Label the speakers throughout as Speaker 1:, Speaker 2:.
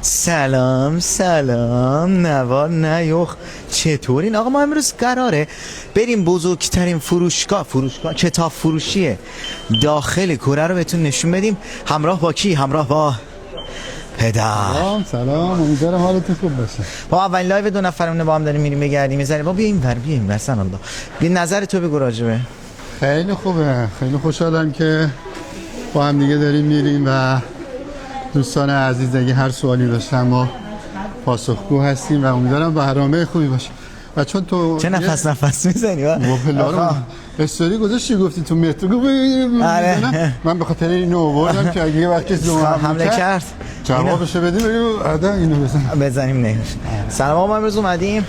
Speaker 1: سلام نوار نیوخ. چطورین آقا؟ ما امروز قراره بریم بزرگترین فروشگاه کتاب فروشیه داخل کوره رو بهتون نشون بدیم. همراه با کی؟ همراه با پدر.
Speaker 2: سلام، امیدوارم حالتون خوب باشه.
Speaker 1: با اولین لایو 2 نفرمونه با هم داریم میریم بگردیم میذاریم. با بیا این ور سن الله. بیا نظر تو بگو راجبه.
Speaker 2: خیلی خوبه، خیلی خوشحالم که با هم دیگه داریم میریم و دوستان عزیز اگه هر سوالی داشتن ما پاسخگو هستیم و امیدوارم برنامه خوبی باشه. و چون تو
Speaker 1: چه نفس میزنی؟
Speaker 2: استوری گذاشتی گفتی تو مترو من به خاطر اینو آوردم که اگه یه وقتی
Speaker 1: حمله کرد
Speaker 2: جوابشو بدیم اینو
Speaker 1: بزنیم نمیشه. سلام آقا، ما امروز اومدیم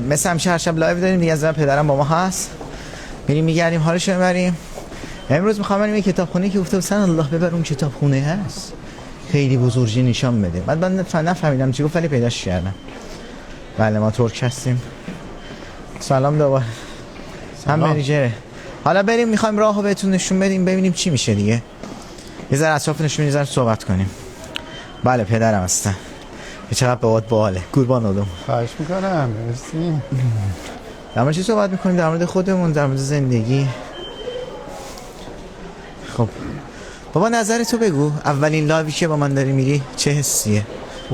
Speaker 1: مثل همیشه هر شب لایو داریم دیگه. از پدرم با ما هست، میریم میگردیم حالش رو ببریم. امروز میخوام بریم یه کتابخونه که گفته حسین الله ببر اون کتابخونه هست خیلی بزرگی نشان بده. بعد من نفهمیدم چی گفت ولی پیداش کردم. بله ما ترک هستیم. سلام دوباره. هم مریجره. حالا بریم میخوایم راهو بهتون نشون بدیم ببینیم چی میشه دیگه. یه ذره اطراف نشون بدیم، یه ذره صحبت کنیم. بله پدرم هستن. چقدر بابات باحاله. قربان اولم.
Speaker 2: خواهش میکنم. مرسی.
Speaker 1: در مورد چی صحبت میکنیم؟ در مورد خودمون، در مورد زندگی. خب بابا نظر تو بگو. اولین لایوی که با من داری میری چه حسیه؟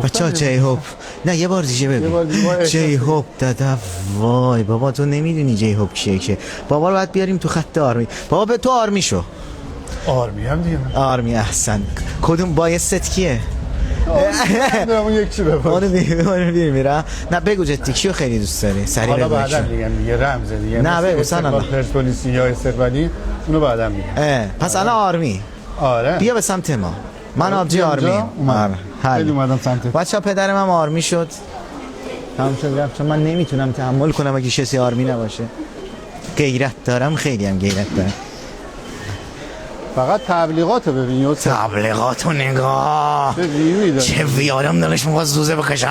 Speaker 1: بچه‌ها جی هوب. نه یه بار دیگه بگو. جی هوب دادا. وای بابا تو نمیدونی جی هوب کیه که. بابا رو باید بیاریم تو خط آرمی. بابا به تو آرمی شو.
Speaker 2: آرمی هم دیگه.
Speaker 1: آرمی احسن. کدوم بایست کیه؟
Speaker 2: اون یک چی بپرس.
Speaker 1: اون میرم. نه بگو جدی کیو خیلی دوست داری؟ سریع بگو.
Speaker 2: حالا بعدا میگم رمز دیگه.
Speaker 1: نه بگو سن
Speaker 2: پرسپولیس یا استقلالی اونو بعدا میگم.
Speaker 1: پس الان آرمی.
Speaker 2: آره.
Speaker 1: بیا به سمت ما. من آبجی آرمی.
Speaker 2: خیلی اومدم سمت.
Speaker 1: بچه‌ها پدرم هم آرمی شد. تمام شد رفت. چون من نمیتونم تحمل کنم اگه کسی آرمی نباشه. غیرت دارم، خیلی هم غیرت دارم.
Speaker 2: فقط تبلیغاتو ببین.
Speaker 1: تبلیغاتو نگاه. چه ویارم دلش می‌خواد زوزه بکشه.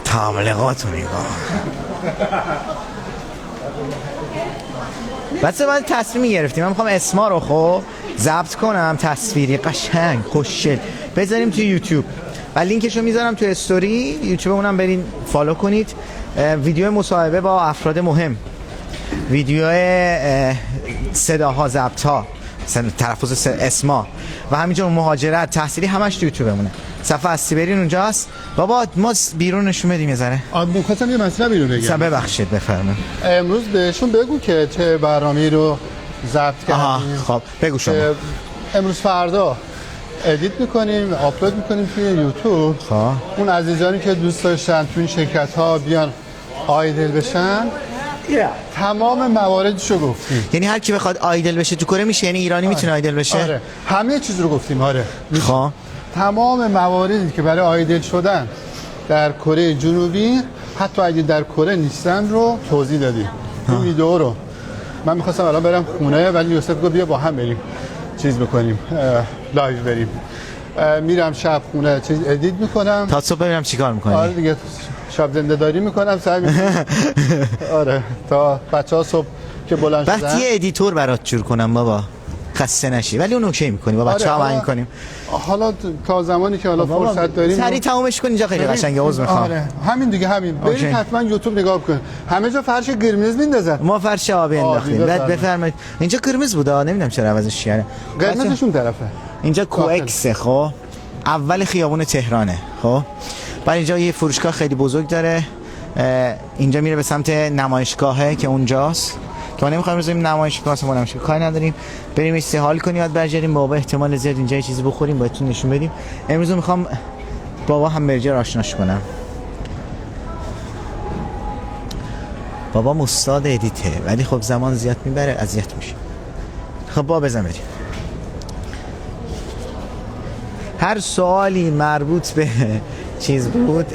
Speaker 1: تبلیغاتو نگاه. بچه باید تصمیمی گرفتیم. من میخوام اسما رو خب ضبط کنم تصویری قشنگ خوشگل بذاریم تو یوتیوب و لینکشو میذارم تو استوری یوتیوبمونم برین فالو کنید. ویدیو مصاحبه با افراد مهم، ویدیو صداها، ضبط‌ها، تلفظ اسما و همینجور مهاجرت، تحصیلی همش تو یوتیوبمونه. صفحه اصلی برین اونجاست. بابا ما بیرون نشون بدیم یه ذره.
Speaker 2: می‌خواستم یه مطلبی رو بگم.
Speaker 1: ببخشید بفرمایید.
Speaker 2: امروز بهشون بگو که چه برنامه‌ای رو ضبط کردیم.
Speaker 1: خب بگو شما.
Speaker 2: امروز فردا ادیت می‌کنیم، آپلود می‌کنیم توی یوتیوب. اون عزیزانی که دوست داشتن تو این شرکت‌ها بیان آیدل بشن تمام مواردشو گفتیم.
Speaker 1: یعنی هر کی بخواد آیدل بشه تو کره میشه؟ یعنی ایرانی میتونه آیدل بشه؟
Speaker 2: آره همه چیز رو گفتیم. آره
Speaker 1: خب
Speaker 2: تمام مواردی که برای آیدل شدن در کره جنوبی حتی اگه در کره نیستن رو توضیح دادیم. این ویدیو رو من می‌خواستم الان برم خونه ولی یوسف گفت بیا با هم بریم چیز بکنیم، لایو بریم. میرم شب خونه چیز ادیت میکنم
Speaker 1: تا صبح ببینم چیکار می‌کنی.
Speaker 2: آره دیگه شب زنده داری میکنم سعی میکنم. آره تا بچه‌ها صبح که بلند شدن
Speaker 1: وقتی یه ادیتور برات جور کنم بابا خسته نشی، ولی اون اوکی می‌کنی با بچه‌ها همین کنیم.
Speaker 2: حالا تا زمانی که حالا فرصت داریم
Speaker 1: سریع تمومش کن. اینجا خیلی قشنگه. عذر می‌خوام.
Speaker 2: آره همین دیگه همین. برید حتما یوتیوب نگاه کن. همه جا فرش قرمز میندازن.
Speaker 1: ما فرش آبی انداختیم. بعد بفرمایید. اینجا قرمز بود نمیدونم چرا عوضش کردن.
Speaker 2: قرمزشون طرفه.
Speaker 1: اینجا کوکس خب اول خیابون تهرانه. خب بعد اینجا یه فروشگاه خیلی بزرگ داره. اینجا میره به سمت نمایشگاهه که اونجاست که ما نمیخوایم بزنیم نمایشگاه اصلا نمایشگاه کاری نداریم. بریم استحال کنیم یاد برگردیم. بابا احتمال زیاد اینجا یه چیزی بخوریم بهتون نشون بدیم. امروز میخوام بابا همبرگر آشناش کنم. بابا استاد ادیته ولی خب زمان زیاد میبره اذیت میشه. خب بابا بزن بریم. هر سوالی مربوط به چیز بود،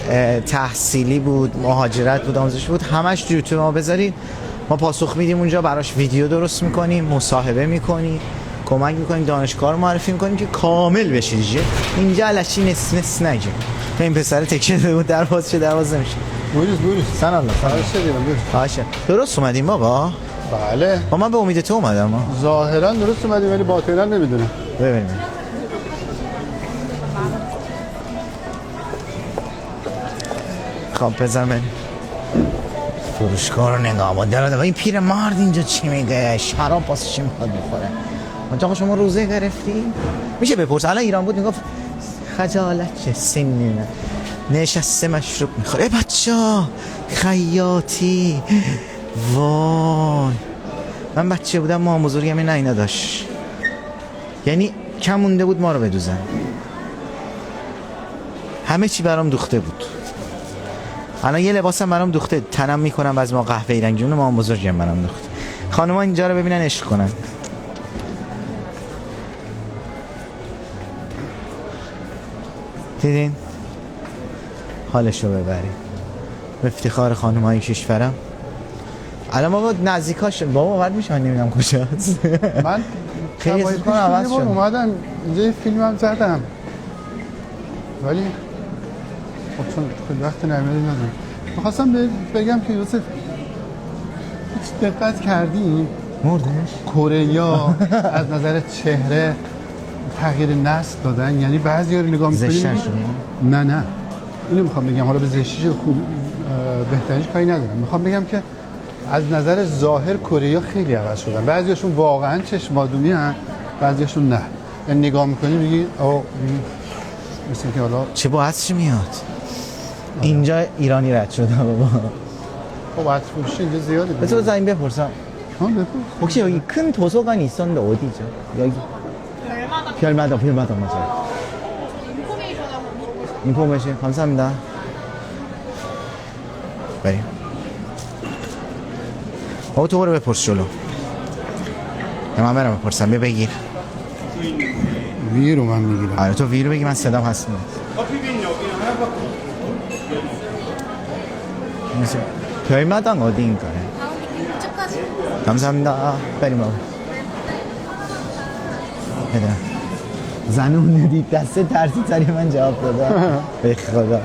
Speaker 1: تحصیلی بود، مهاجرت بود، آموزش بود، همش تو یوتیوب ما بذارید. ما پاسخ میدیم اونجا، براش ویدیو درست میکنیم، مصاحبه میکنیم، کمک میکنیم، دانشگاه رو معرفی میکنیم که کامل بشه دیگه. اینجا علشی نس نگه. این پسر تکیه داده بود دروازه نمیشه.
Speaker 2: بوریس
Speaker 1: سن الله.
Speaker 2: باشه.
Speaker 1: درست اومدیم بابا.
Speaker 2: بله
Speaker 1: با من به امید تو اومدم ها.
Speaker 2: ظاهرا درست اومدی ولی باطنا نمیدونم.
Speaker 1: ببینیم خب بزن بریم فروشگاه رو نگاه با دراده و این پیر مرد اینجا چی میگه؟ شراب واسه چی میخواد بخوره؟ آقا شما روزه گرفتی؟ میشه بپرس الان ایران بود میگفت خجالت چه سنی نه نشسته مشروب میخوره. بچه ها خیاطی وای من بچه بودم ما بزرگم این اینا داشت یعنی کم مونده بود ما رو بدوزن همه چی برام دوخته بود. الان یه لباسم برام دوخته تنم میکنم از ما قهوه‌ای رنگ جون ما بزرگم برام دوخته. خانم‌ها اینجا رو ببینن عشق کنن. دیدین حالشو ببریم به افتخار خانم‌های کشورم. الان بابا نزدیکاش بابا ورد میشه نمیدونم کجاست.
Speaker 2: من
Speaker 1: خیلی
Speaker 2: شبای
Speaker 1: زود عوض
Speaker 2: پیش
Speaker 1: شد.
Speaker 2: اومدم اینجا یه فیلمم زدم ولی خب چون خیلی وقت نمیدونم میخواستم بگم که یوسف هیچ دقت کردیم
Speaker 1: مردش
Speaker 2: کره از نظر چهره تغییر نسل دادن یعنی بعضی رو نگاه می‌کنی
Speaker 1: زشتن
Speaker 2: نه اینو میخوام بگم حالا به زشتیش بهتریش کاری ندارم میخوام بگم که از نظر ظاهر کره خیلی عوض شدن بعضیاشون واقعا چشمادونی هن بعضیاشون نه یعنی نگاه میکنی میگی مثل که حالا
Speaker 1: چه باعث میاد اینجا ایرانی رد شده بابا.
Speaker 2: خب عطفروشی اینجا زیاده
Speaker 1: بذار زنگ بپرسم
Speaker 2: بپرس
Speaker 1: 혹시 여기 큰 도서관이 있었는데 어디죠? 여기 별마다 맞아요. 인포메이션 감사합니다. بریم بابا تو برو بپرس جلو من برم بپرسم بگیر
Speaker 2: وی رو من میگیرم
Speaker 1: آره تو وی رو بگی من صدام هست 별마당 어디인가요? 감사합니다. بریم بابا بده زنون دید دسته ترسید سری من جواب داده به خدا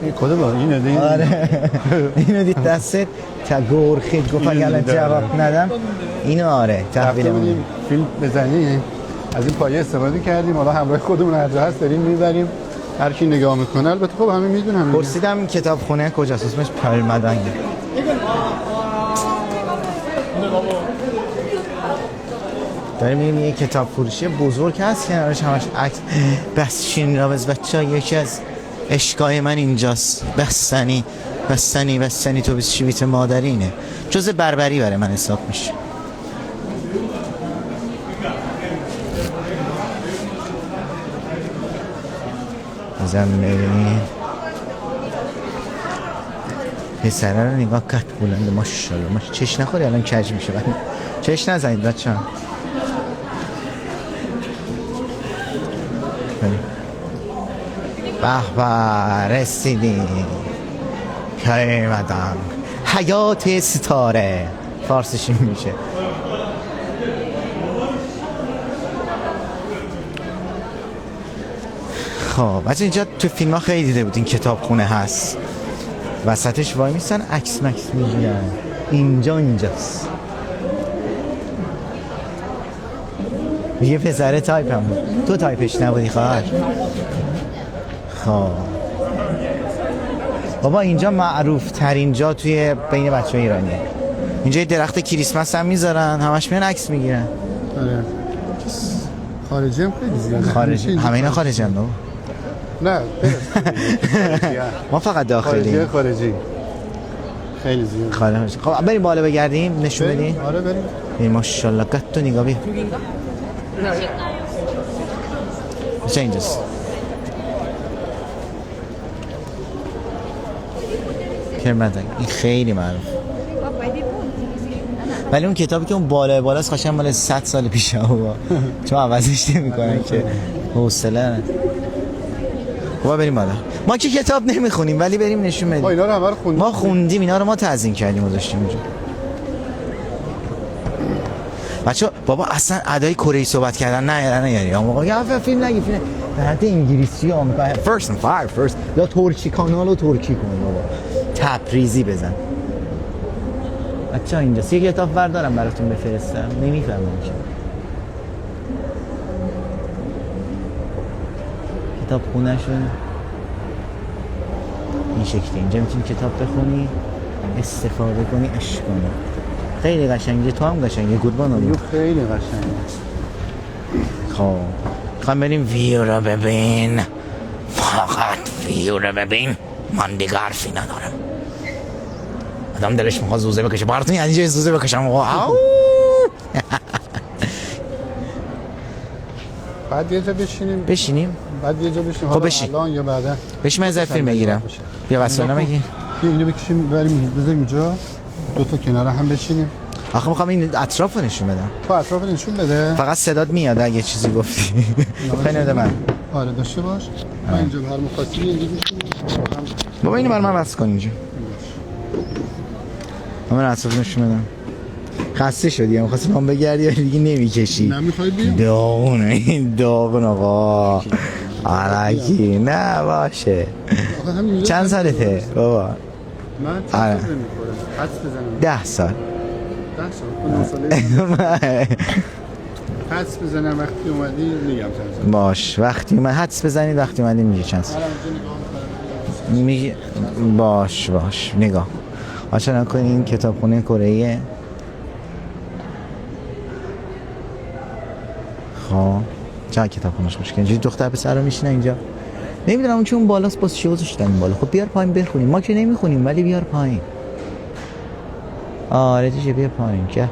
Speaker 2: این کدوم اینه دید
Speaker 1: آره اینو دید دسته تا گرخید گفت اگه الان جواب ندم اینو آره تحویل من
Speaker 2: فیلم بزنیم از این پایه استفاده کردیم حالا همراه خودمون هر جا هست داریم میبریم هر کی نگاه میکنه البته خب همه میدونم
Speaker 1: پرسیدم کتابخونه کجاست اسمش پرمدنگ داریم میریم یه کتاب فروشی بزرگ هست کنارش همش عکس بس شین رابز بچه‌ها یکی از عشقای من اینجاست بستنی تو 20 بیت مادرینه جز بربری برای من حساب میشه. ببینید پسره رو نگاه کت بلنده ماشاءالله چش نخوری الان کج میشه چش نزنید بچه ها به رسیدیم کرمدن حیات ستاره فارسیش میشه. خب بچه اینجا تو فیلم ها خیلی دیده بود این کتاب خونه هست وسطش وای میستن عکس مکس میگیرن اینجاست یه پسره تایپ هم بود تو تایپش نبودی خواهر. خب بابا اینجا معروف ترین جا توی بین بچه ایرانیه اینجا درخت کریسمس هم میذارن همش میان عکس میگیرن.
Speaker 2: آره خارجی هم خیلی زیاده
Speaker 1: خارجی همه اینا خارجی هم
Speaker 2: نه
Speaker 1: ما فقط داخلی
Speaker 2: خارجی خیلی زیاده
Speaker 1: خارجی. خب بریم بالا بگردیم نشون بدیم.
Speaker 2: آره بریم
Speaker 1: ماشاءالله قطع نگاه بیا چه اینجاست کرمدنگ این خیلی معروف ولی اون کتابی که اون بالاست خواهشم مال 100 سال پیشه بابا چون عوضش نمی‌کنن که حوصله ندارن. خب بریم بالا ما که کتاب نمیخونیم ولی بریم نشون بدیم
Speaker 2: اینا رو همه رو خوندیم
Speaker 1: ما خوندیم اینا رو ما تزیین کردیم و داشتیم اونجا. بچه بابا اصلا ادای کره ای صحبت کردن نه یعنی آقا یا فیلم نگی فیلم به حد انگلیسی آمریکا فرست یا ترکی کانال و ترکی کن بابا تبریزی بزن بچه ها اینجاست. یه کتاب بردارم براتون بفرستم، نمیفهمم چه کتاب خونهشون این شکلی. اینجا میتونی کتاب بخونی، استفاده کنی، عشق کنی. خیلی قشنگه. تو هم قشنگه قربان اون.
Speaker 2: خیلی قشنگه.
Speaker 1: خب میخوام بریم ویو رو ببین، فقط ویو رو ببین. من دیگه حرفی ندارم. آدم دلش میخواد زوزه بکشه. براتون یعنی جای زوزه بکشم. واو.
Speaker 2: بعد یه جا بشینیم. بعد یه جا بشینیم.
Speaker 1: خب بشین.
Speaker 2: الان یا بعدا.
Speaker 1: بشین من فیلم بگیرم. بیا واسه بگیر.
Speaker 2: اینو بکشیم بریم بذاریم اینجا. دو تا کنار هم بشینیم.
Speaker 1: آخه میخوام این اطراف رو نشون بدم.
Speaker 2: تو اطراف نشون بده.
Speaker 1: فقط صدات میاد اگه چیزی گفتی. خیلی بده من.
Speaker 2: آره داشته باش. من اینجا هر مخاطبی اینجا بشینیم.
Speaker 1: بابا اینو برام واسه کن اینجا. من اطراف نشون بدم. خسته شدی؟ می‌خواستی من بگردی ولی دیگه نمی‌کشی.
Speaker 2: نمی‌خوای بیام؟
Speaker 1: داغونه این داغون آقا. آرکی نه باشه. چند سالته بابا؟
Speaker 2: من چند سال می‌خورم. حدس بزنم.
Speaker 1: 10 سال.
Speaker 2: 10 سال. 9 ساله. حدس بزنم وقتی اومدی میگم چند سال.
Speaker 1: باش وقتی من حدس بزنید وقتی اومدی میگه چند سال. میگه باش نگاه. آشنا کنین کتابخونه کره‌ای. خب چه کتابخونه‌اش خوشگله. اینجوری دختر پسر رو میشینه اینجا. نمیدونم اون چون بالاست باز چی گذاشتن این بالا. خب بیار پایین بخونیم. ما که نمیخونیم ولی بیار پایین. آره دیگه بیا پایین که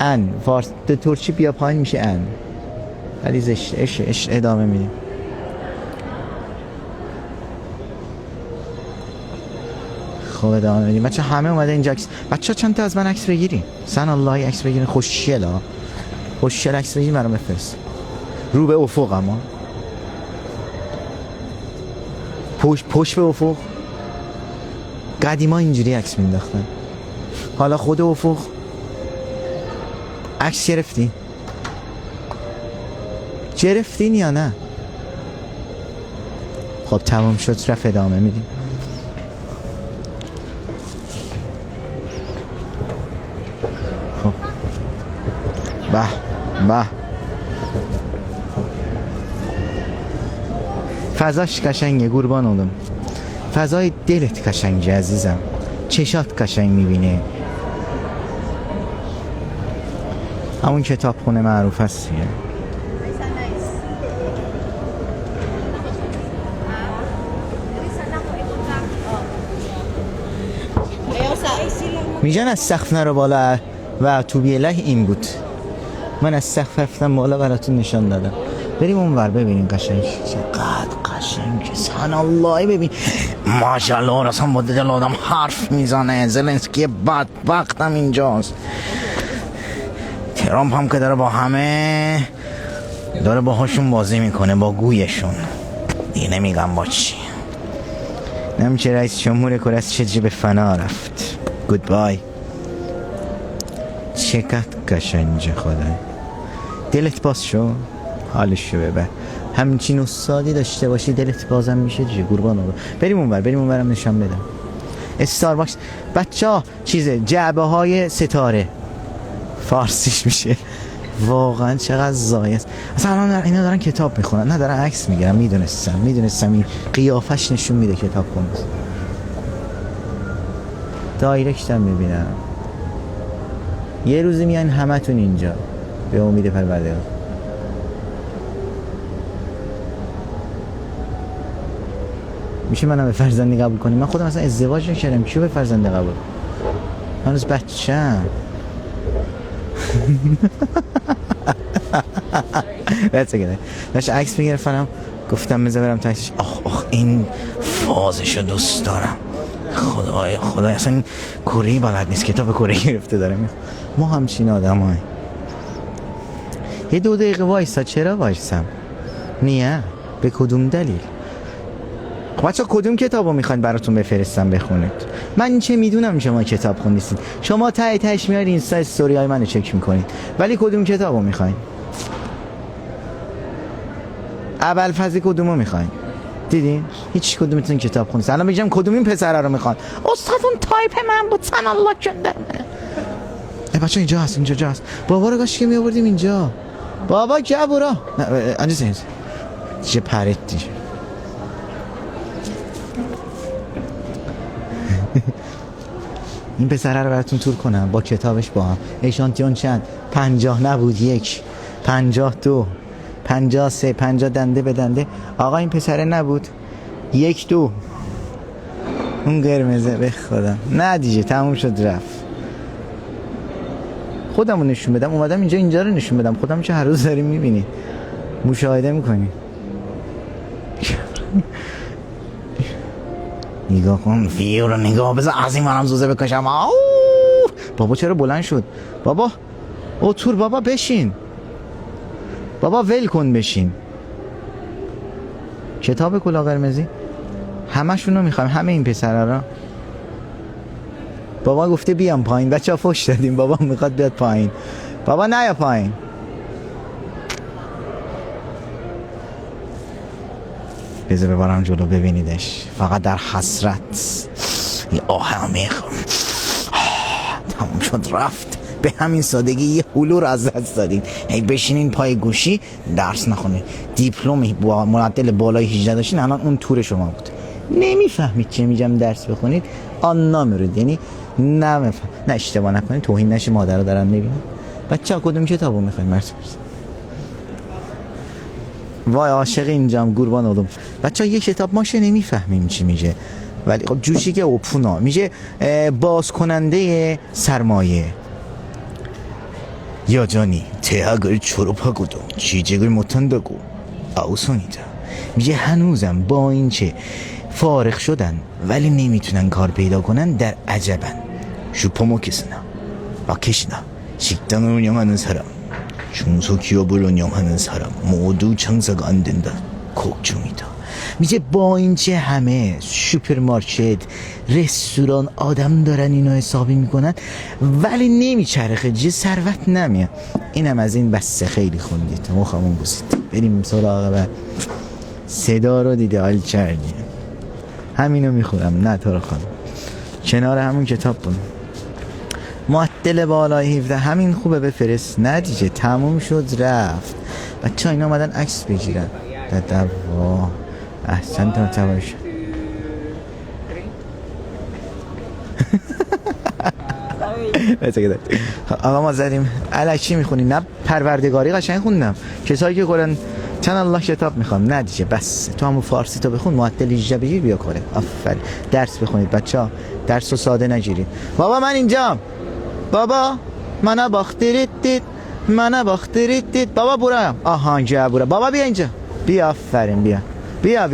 Speaker 1: ان فارس ترکی بیا پایین میشه ان. ولی زشت اش ادامه میدیم. خب ادامه میدیم. بچه همه اومده اینجا بچه چند تا از من عکس بگیریم. سن الله عکس بگیرین. خوشگله عکس بگیریم برام بفرست. رو به افق اما پشت به افق. قدیما اینجوری عکس مینداختن. حالا خود افق عکس گرفتین یا نه؟ خب تمام شد رفت ادامه میدیم. خب به فضاش قشنگه قربان اولم. فضای دلت قشنگه عزیزم. چشات قشنگ میبینه. همون کتابخونه معروف هست دیگه. میگن از سقف نرو بالا و تو بیله این بود. من از سقف رفتم بالا براتون نشان دادم. بریم اونور ببینیم قشنگ چقدر قشنگه. سبحان الله ببین ماشاءالله. اصلا با دل آدم حرف میزنه. زلنسکی بدبختم اینجاست. ترامپ هم که داره با همه داره باهاشون بازی میکنه با گویشون. دیگه نمیگم با چی. نمیشه رئیس جمهور کره از چه به فنا رفت. گودبای. چقدر قشنگه خدای. دلت باز شو حالش رو ببر. همچین استادی داشته باشی دلت بازم میشه دیگه قربان الله. بریم اونورم نشان بدم. استارباکس بچه‌ها چیزه جعبه های ستاره فارسیش میشه. واقعا چقدر زایه است. اصلا اینا دارن کتاب میخونن نه دارن عکس میگیرن. میدونستم این قیافش نشون میده کتاب خونه. دایرکتم میبینم. یه روزی میان همتون اینجا به امید پروردگار. میشه منم به فرزندی قبول کنیم؟ من خودم اصلا ازدواج نکردم. کیو به فرزندی قبول؟ هنوز بچه‌ام. داشت عکس میگرفتم گفتم بذار برم تاکسیش. آخ این فازشو دوست دارم. خدای اصلا این کره بلد نیست کتاب کره گرفته داره. ما همچین آدم های. یه 2 دقیقه وایسا. چرا وایسم؟ نیه به کدوم دلیل؟ بچه کدوم کتابو میخواین براتون بفرستم بخونید؟ من چه میدونم شما کتاب خوندید. شما تهش میارید اینستا استوری های منو چک میکنید ولی کدوم کتابو میخواین؟ ابوالفضل کدومو میخواین؟ دیدین؟ هیچ کدومتون کتاب خوندید. الان میگم کدوم این پسرا رو میخوان. استاد اون تایپ من بود سن الله کنده. بچه اینجا هست، اینجا هست. بابا رو کاش که می آوردیم اینجا. بابا که برو. نه انجا چه پرت دیگه. این پسره رو براتون تور کنم با کتابش با هم. اشانتیون چند؟ 50 نبود، 1 52 53 50 دنده به دنده. آقا این پسره نبود 1 2 اون قرمزه به خدا. نه دیگه تموم شد رفت. خودمو نشون بدم اومدم اینجا رو نشون بدم. خودم چه هر روز داریم میبینی مشاهده میکنی. نگاه کن فیو رو نگاه. بذار از این منم زوزه بکشم. بابا چرا بلند شد؟ بابا اوتور بابا بشین. بابا ول کن بشین. کتاب کلاه قرمزی همشون رو میخوایم، همه این پسرها را. بابا گفته بیام پایین. بچه ها فوش دادیم. بابا میخواد بیاد پایین. بابا نیا پایین. بذار ببرم جلو ببینیدش. فقط در حسرت یه آه میخوام. تموم شد رفت. به همین سادگی یه هلو رو از دست دادین. هی بشینین پای گوشی درس نخونین. دیپلم با معدل بالای 18 داشتین الان اون تور شما بود. نمیفهمید چه میگم درس بخونید آن نمیرید. یعنی نه اشتباه نکنید توهین نشه مادر رو دارن میبینید. بچه‌ها کدوم کتابو میخواین مرد؟ وای عاشق اینجام قربان اولم. بچه‌ها یه کتاب ماشه نمیفهمیم چی میگه ولی خب جوشی که اوپونا میگه باز کننده سرمایه. یا جانی تهاگر چروپا گودم چیجگر متندگو اوسونیدا. میگه هنوزم با این چه فارغ شدن ولی نمیتونن کار پیدا کنن در عجبن. شوپامو کسنا با کشنا 식당을 운영하는 사람 중소기업을 운영하는 사람 모두 창사가 안 된다. 걱정이다. میگه با این چه همه سوپرمارکت رستوران آدم دارن اینو حسابی میکنن ولی نمیچرخه جه ثروت نمیاد. اینم از این بسته. خیلی خوندید مخمون بوسید. بریم سراغ بعد. صدا رو دیده حال کردی. همینو میخورم نه تو رو خانم. کنار همون کتاب بود. معدل بالای 17 همین خوبه بفرست. نه دیگه تموم شد رفت. بچه ها اینا اومدن عکس بگیرن. دوا احسن تا تباش. آقا ما زدیم الکی میخونی. نه پروردگاری قشنگ خوندم. کسایی که قرآن چند الله کتاب میخوام. نه دیگه بس تو همون فارسی تو بخون معدل 18 بگیر بیا کاره. آفرین. درس بخونید بچه ها. درس رو ساده نگیرید. بابا من اینجام. بابا منو باخترید دید. منو باخترید دید. بابا برم. آها اینجا برم. بابا بیا اینجا. بیا آفرین بیا. بیا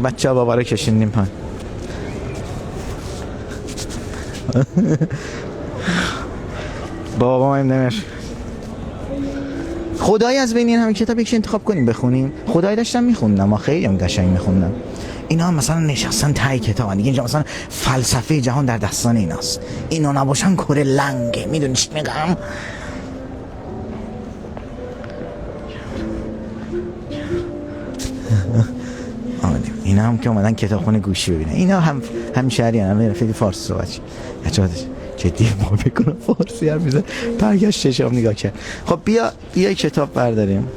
Speaker 1: بچه ها بابا رو کشیندیم پایین. بابا ما نمیر. خدایی از بین این همه کتاب یکی انتخاب کنیم بخونیم. خدایی داشتم میخوندم. ما خیلی هم قشنگ میخوندم. اینا هم مثلا نشستن تای کتاب دیگه. اینجا مثلا فلسفه جهان در دستان ایناست. اینا نباشن کره لنگه. میدونی چی میگم؟ اینا هم که اومدن کتابخونه گوشی ببینن. اینا هم شهری هم خیلی فارسی صحبت جدی ما بکنم فارسی هم میزن. برگشت چشم نگاه کرد. خب بیا کتاب برداریم.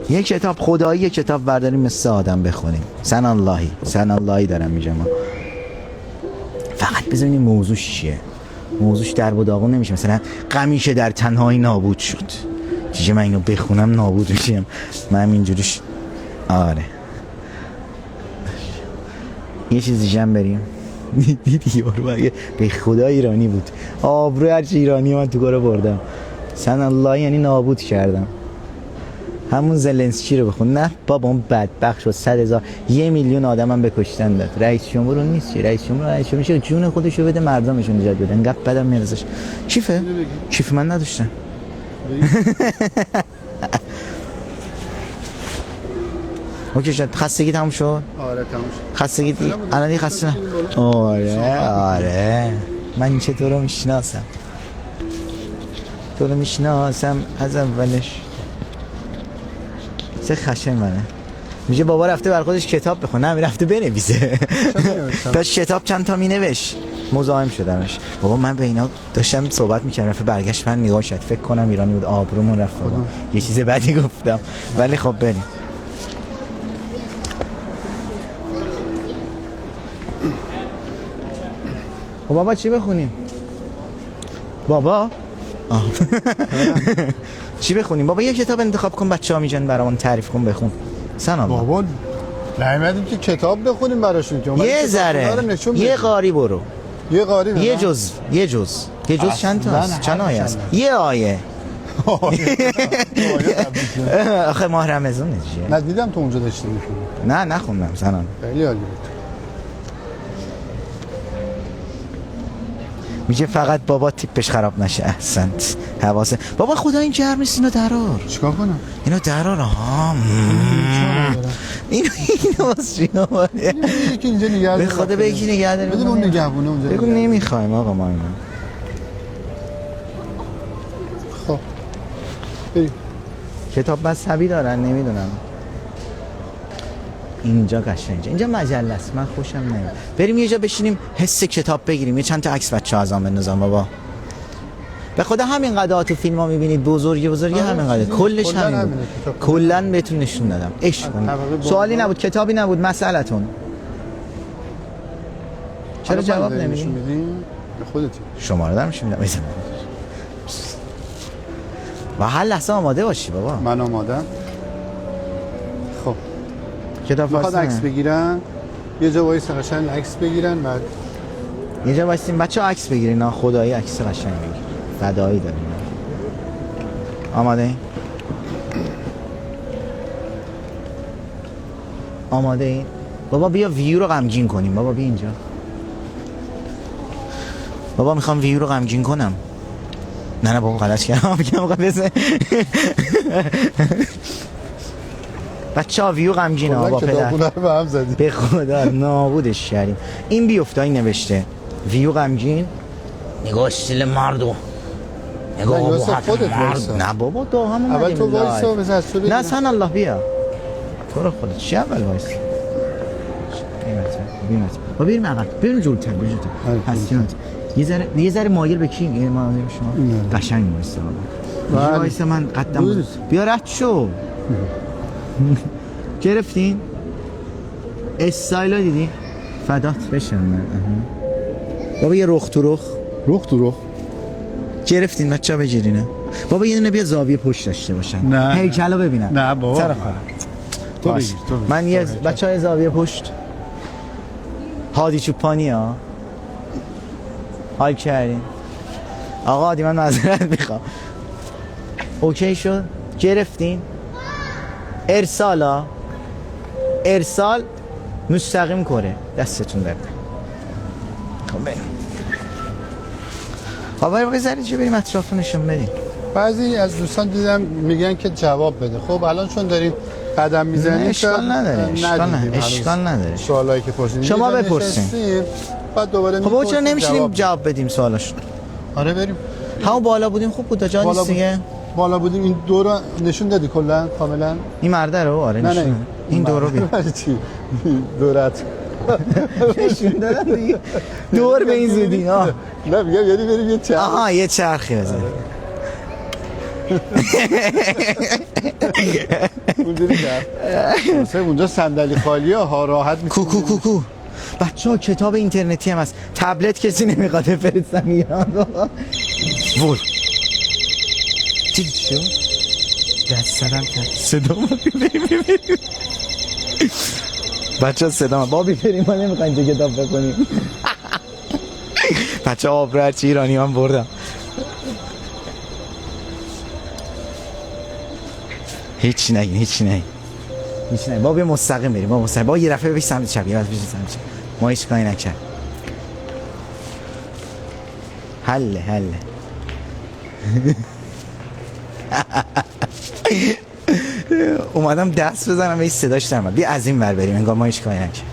Speaker 1: یک کتاب خدایی یک کتاب برداریم مثل آدم بخونیم. سن اللهی دارم میگم. فقط بزنیم موضوعش چیه. موضوعش در و داغون نمیشه. مثلا غمی که در تنهایی نابود شد. چیزی من اینو بخونم نابود میشم. من اینجوریش آره. یه چیز دیگه هم بریم. دیدی یارو به خدا ایرانی بود. آبرو هرچی ایرانی من تو کارو بردم. سن الله یعنی نابود کردم. همون زلنسکی رو بخون. نه بابا اون بدبخت شد. 100,000 1 میلیون آدم هم بکشتن داد. رئیس جمهور اون نیست چی. رئیس جمهور میشه جون خودشو بده مردمشون نجات بده. انقدر بدم میرزش. کیف من نداشتم. اوکی شد. خستگی تموم شد؟
Speaker 2: آره تموم شد.
Speaker 1: خستگی الان دیگه خسته. آره من چطور رو میشناسم. تو رو میشناسم از اولش. چه خشن منه. میگه بابا رفته بر خودش کتاب بخونه، نه رفته بنویسه. داشت کتاب چند تا مینوشت. مزاحم شدمش. بابا من به اینا داشتم صحبت میکردم، رفت برگشت من نگاه شد، فکر کنم ایرانی بود، آبرومون رفت. یه چیز بدی گفتم، ولی خب بریم. خب بابا چی بخونیم؟ بابا چی بخونیم؟ بابا یه کتاب انتخاب کن بچه‌ها میجن برامون تعریف کن بخون. سلام
Speaker 2: بابا نمیدیم که کتاب بخونیم براشون که
Speaker 1: یه ذره یه قاری برو،
Speaker 2: یه قاری
Speaker 1: یه جز چند تا است؟ چند آیه است؟ یه آیه. آخه ماه رمضان چیه؟
Speaker 2: نه دیدم تو اونجا داشتی میخونی.
Speaker 1: نه نخوندم سنان.
Speaker 2: خیلی عالی بود.
Speaker 1: میگه فقط بابا تیپش خراب نشه. احسنت. حواسه بابا خدا این جرم نیست، اینو درار.
Speaker 2: چیکار کنم؟
Speaker 1: اینو درار. ها اینو واسه چی اومد؟
Speaker 2: یکی اینجا نگه
Speaker 1: به خدا به یکی نگه داره.
Speaker 2: بدون اون نگهبونه اونجا.
Speaker 1: بگو نمیخوایم آقا ما اینو.
Speaker 2: خب بریم.
Speaker 1: کتاب مذهبی دارن نمیدونم. اینجا قشنگه، اینجا مجله است، من خوشم نمیاد. بریم یه جا بشینیم حس کتاب بگیریم، یه چند تا عکس بچه‌ها ازام بندازن بابا. به خدا همین قضا تو فیلم‌ها می‌بینید بزرگی همین قضا، کلش همین بود. کلاً بهتون نشون دادم. عشق کنید. سوالی نبود، کتابی نبود، مسئله‌تون. چرا جواب نمیدین؟
Speaker 2: به خودتی.
Speaker 1: شماره دارم میدم. و هر لحظه آماده باشی بابا.
Speaker 2: من آمادم. خب
Speaker 1: کتاب
Speaker 2: میخواد عکس بگیرن، یه جا وایس قشنگ عکس بگیرن، بعد
Speaker 1: یه جا وایسین بچه‌ها عکس بگیرین. نه خدایی عکس قشنگ بگیر، فدایی داریم. آماده این؟ آماده این؟ بابا بیا ویو رو غمگین کنیم. بابا بیا اینجا. بابا میخوام ویو رو غمگین کنم. نه بابا غلط کردم. میگم بزن بچه‌ها ویو غمگینه با پدر.
Speaker 2: به هم زدی.
Speaker 1: به خدا نابودش کردیم. این بیافتای نوشته ویو غمگین، نگاه استیل مردو، نگاه
Speaker 2: خودت
Speaker 1: مرد. نه بابا دو هم
Speaker 2: اول تو وایسا بزن تو
Speaker 1: نه سن الله بیا تو رو خودت چی اول وایس بیمت با بریم عقب، بریم جلوتر هستیات یه ذره مایل به کی ما شما قشنگ وایسا بابا وایسا من قدم بیا رد شو. گرفتین استایل رو دیدی فدات بشم من. بابا یه رخ تو رخ گرفتین بچه ها بگیرینه. بابا یه دونه بیا زاویه پشت داشته باشن.
Speaker 2: نه
Speaker 1: هیکلو ببینن.
Speaker 2: نه بابا تو بگیر.
Speaker 1: من یه بچه های زاویه پشت هادی چوپانی ها حال کردین. آقا هادی من معذرت میخوام. اوکی شد گرفتین. ارسال مستقیم کره دستتون درد. خب بریم بابا بذارید چه بریم اطراف نشون بدیم.
Speaker 2: بعضی از دوستان دیدم میگن که جواب بده. خب الان چون داریم قدم میزنیم
Speaker 1: اشکال نداره
Speaker 2: سوالایی که پرسیدین
Speaker 1: شما بپرسین
Speaker 2: بعد دوباره
Speaker 1: خب چرا نمیشینیم جواب بدیم سوالاشون.
Speaker 2: آره بریم.
Speaker 1: همون بالا بودیم خوب بود جا نیست دیگه.
Speaker 2: بالا بودیم. این دور رو نشون دادی کلا کاملا.
Speaker 1: این مرده رو آره نشون. این دور رو بیا
Speaker 2: دورت
Speaker 1: نشون دادم دیگه. دور به این زودی ها.
Speaker 2: نه میگم یعنی بریم یه چرخ.
Speaker 1: آها یه چرخی بزنیم.
Speaker 2: اونجوری کرد. اونجا صندلی خالیه ها راحت میشه.
Speaker 1: کو بچه‌ها کتاب اینترنتی هم هست. تبلت کسی نمیخواد بفرستم ایران رو. وای چی شد؟ دست سرم کرد صدا بچه‌ها صدا بابی بریم ما نمیخوایم تو کتاب بخونیم. بچه‌ها آبرو هرچی ایرانی من بردم. هیچ نگین بابا مستقیم بریم. بابا یه رفعه ببین سمت چپ یه ببین سمت چپ. ما هیچ کاری نکرد. حله اومدم دست بزنم به این صداش در اومد. بیا از این ور بریم انگار ما هیچ کاری نکرد.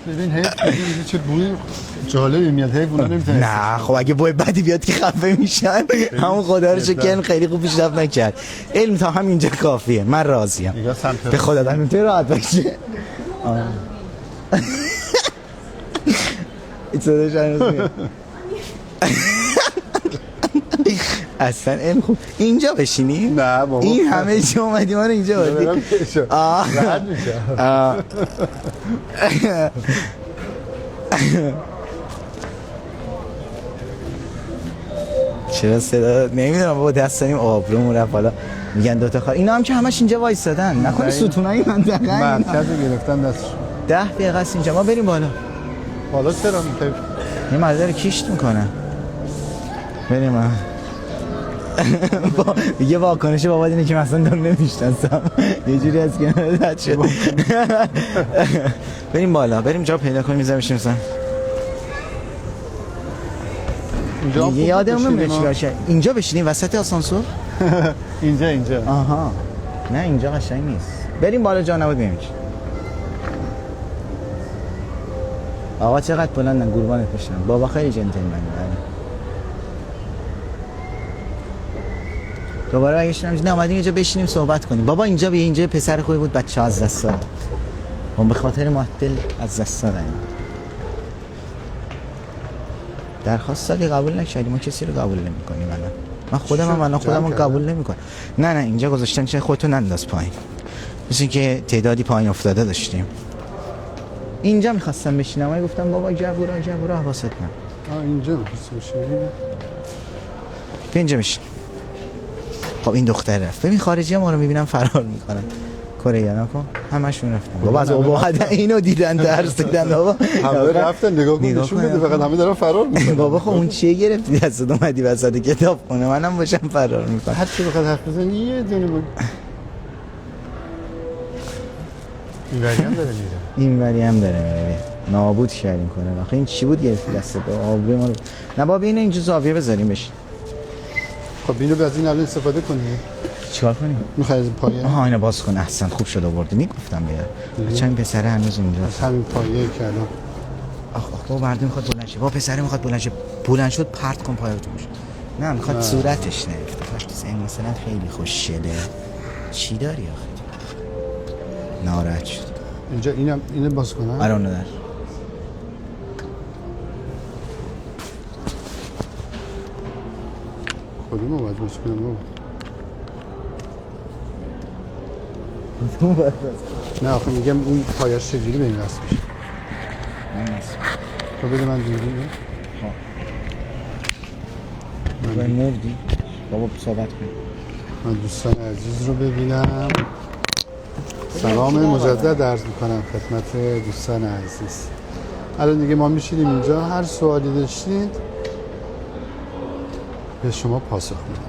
Speaker 2: ببین حیف چه بوی جالبی میاد، حیف اونا نمیتونه.
Speaker 1: نه خب اگه بوی بدی بیاد که خفه میشن. همون خدا رو شکر خیلی خوب پیشرفت نکرد. علم تا همینجا کافیه، من راضیم. به خدا دارم اینطوری راحت باشه. اصلا علم خوب. اینجا بشینیم؟
Speaker 2: نه بابا
Speaker 1: این همه جا اومدیم ما رو اینجا بردیم.
Speaker 2: راحت میشه.
Speaker 1: چرا صدا نمیدونم بابا دستانیم آبرومون رفت بالا. میگن دوتا خواهر اینا هم که همش اینجا وایسادن، نکنه ستونای منطقه
Speaker 2: مرکز گرفتن دستش.
Speaker 1: 10 دقیقه است اینجا، ما بریم بالا.
Speaker 2: بالا چرا میخوای؟
Speaker 1: این مرد داره کیشت میکنه. بریم ما. یه واکنش بابا اینه که مثلا دارم نمیشناسم، یه جوری از کنار رد شد. بریم بالا، بریم جا پیدا کنیم میذارم بشیم مثلا. یادم نمیاد چیکار کنم. اینجا بشینیم وسط آسانسور؟
Speaker 2: اینجا.
Speaker 1: آها. نه اینجا قشنگ نیست. بریم بالا جا نبود میایم. آقا چقدر بلندن، قربانت بشم. بابا خیلی جنتلمنه. دوباره برگشتیم نه اومدیم اینجا بشینیم صحبت کنیم. بابا اینجا به اینجا پسر خوبی بود، بچه از دست داد. اون به خاطر معطل از دست دادن. درخواست دادی قبول نکردیم، ما کسی رو قبول نمی‌کنیم الان. من خودم قبول نمی‌کنم. نه اینجا گذاشتن چه خودتون ننداز پایین. مثل اینکه تعدادی پایین افتاده داشتیم. اینجا می‌خواستم بشینم، ولی گفتم بابا جبورا حواست کن.
Speaker 2: اینجا می‌خواستم بشینم.
Speaker 1: اینجا بشین. خب این دختر رفت. ببین خارجی‌ها ما رو می‌بینن فرار می‌کنن. کره نکن همشون رفتن. بابا از ابهت اینو دیدن درس دیدن بابا.
Speaker 2: همه رفتن نگاه کن نشون بده فقط همه دارن فرار می‌کنن.
Speaker 1: بابا خب اون چیه گرفتی دستت اومدی وسط کتاب خونه منم باشم فرار می‌کنم.
Speaker 2: هر چی بخواد حرف بزنی یه دونه بود. این وری هم داره میره.
Speaker 1: نابود کردیم کنه. آخه این چی بود گرفتی دستت؟ آبروی ما رو. نه بابا اینو اینجا زاویه بذاریم بشین.
Speaker 2: خب اینو از این الان استفاده کنیم.
Speaker 1: چیکار کنیم؟
Speaker 2: می‌خوای از پایه؟
Speaker 1: آها اینو باز کن. احسن خوب شد آوردی. میگفتم بیا. بچه‌م پسره هنوز اونجاست.
Speaker 2: همین پایه که الان.
Speaker 1: آخ بابا مردم میخواد بلند شه. بابا پسره میخواد بلند شه. بلند شد پرت کن پایتون بشه. نه میخواد صورتش نریفته. این مثلا خیلی خوشگله. چی داری آخه؟ ناراحت شد.
Speaker 2: اینجا اینو باز کنم.
Speaker 1: آره اونو در.
Speaker 2: کدومو باید باز کنم بابا؟ نه آخه میگم اون پایش چجوری به این وصل میشه؟ تو بده من دیگه.
Speaker 1: من مردی. بابا صحبت کن.
Speaker 2: من دوستان عزیز رو ببینم. سلام مجدد عرض میکنم خدمت دوستان عزیز. الان دیگه ما میشینیم اینجا، هر سوالی داشتید به شما پاسخ میدم.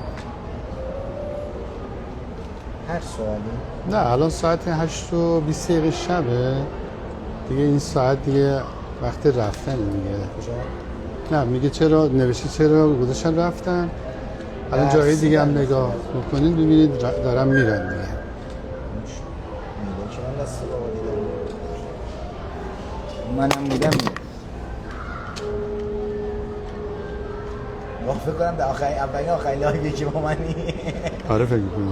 Speaker 1: هر سوالی؟
Speaker 2: نه الان ساعت 8:20 شبه دیگه، این ساعت دیگه وقت رفتن دیگه. نه میگه چرا نوشته چرا گذاشتن رفتن. الان جای دیگه هم نگاه بکنید ببینید دارن میرن دیگه.
Speaker 1: منم میدم. فکر کنم به آخرین لایوی که با منی.
Speaker 2: آره فکر کنم.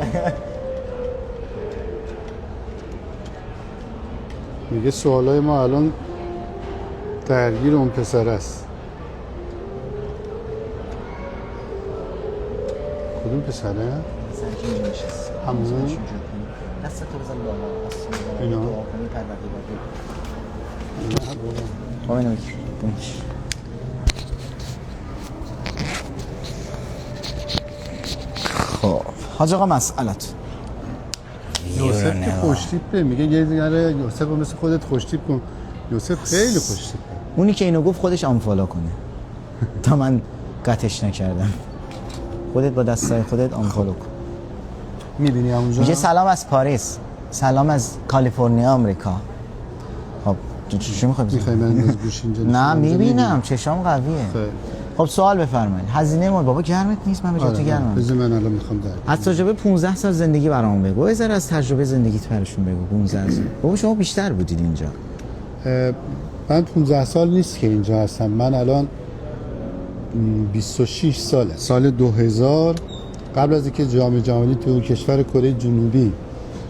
Speaker 2: میگه سوالای ما الان درگیر اون پسر است. کدوم پسره؟ همون؟
Speaker 1: دست تو بزن بالا.
Speaker 2: اینا؟
Speaker 1: خب اینو بگیر. خب حاج آقا مسئلت.
Speaker 2: یوسف که خوشتیپه، میگه یه ذره یوسف رو مثل خودت خوشتیپ کن. یوسف خیلی خوشتیپه.
Speaker 1: اونی که اینو گفت خودش آنفالو کنه تا من قطعش نکردم. خودت با دستای خودت آنفالو کن.
Speaker 2: میبینی اونجا؟
Speaker 1: میگه سلام از پاریس، سلام از کالیفرنیا آمریکا. خب چی میخوای بزنی؟
Speaker 2: میخوای من از گوش اینجا؟
Speaker 1: نه میبینم چشام قویه. خب سوال بفرمایید. هزینه ما بابا گرمت نیست؟ من به جای تو گرمم.
Speaker 2: بذار من الان میخوام
Speaker 1: از تجربه 15 سال زندگی برام بگو. بذار از تجربه زندگیت براشون بگو. 15 سال. بابا شما بیشتر بودید اینجا.
Speaker 2: من 15 سال نیست که اینجا هستم. من الان 26 ساله. سال 2000 قبل از اینکه جام جهانی تو کشور کره جنوبی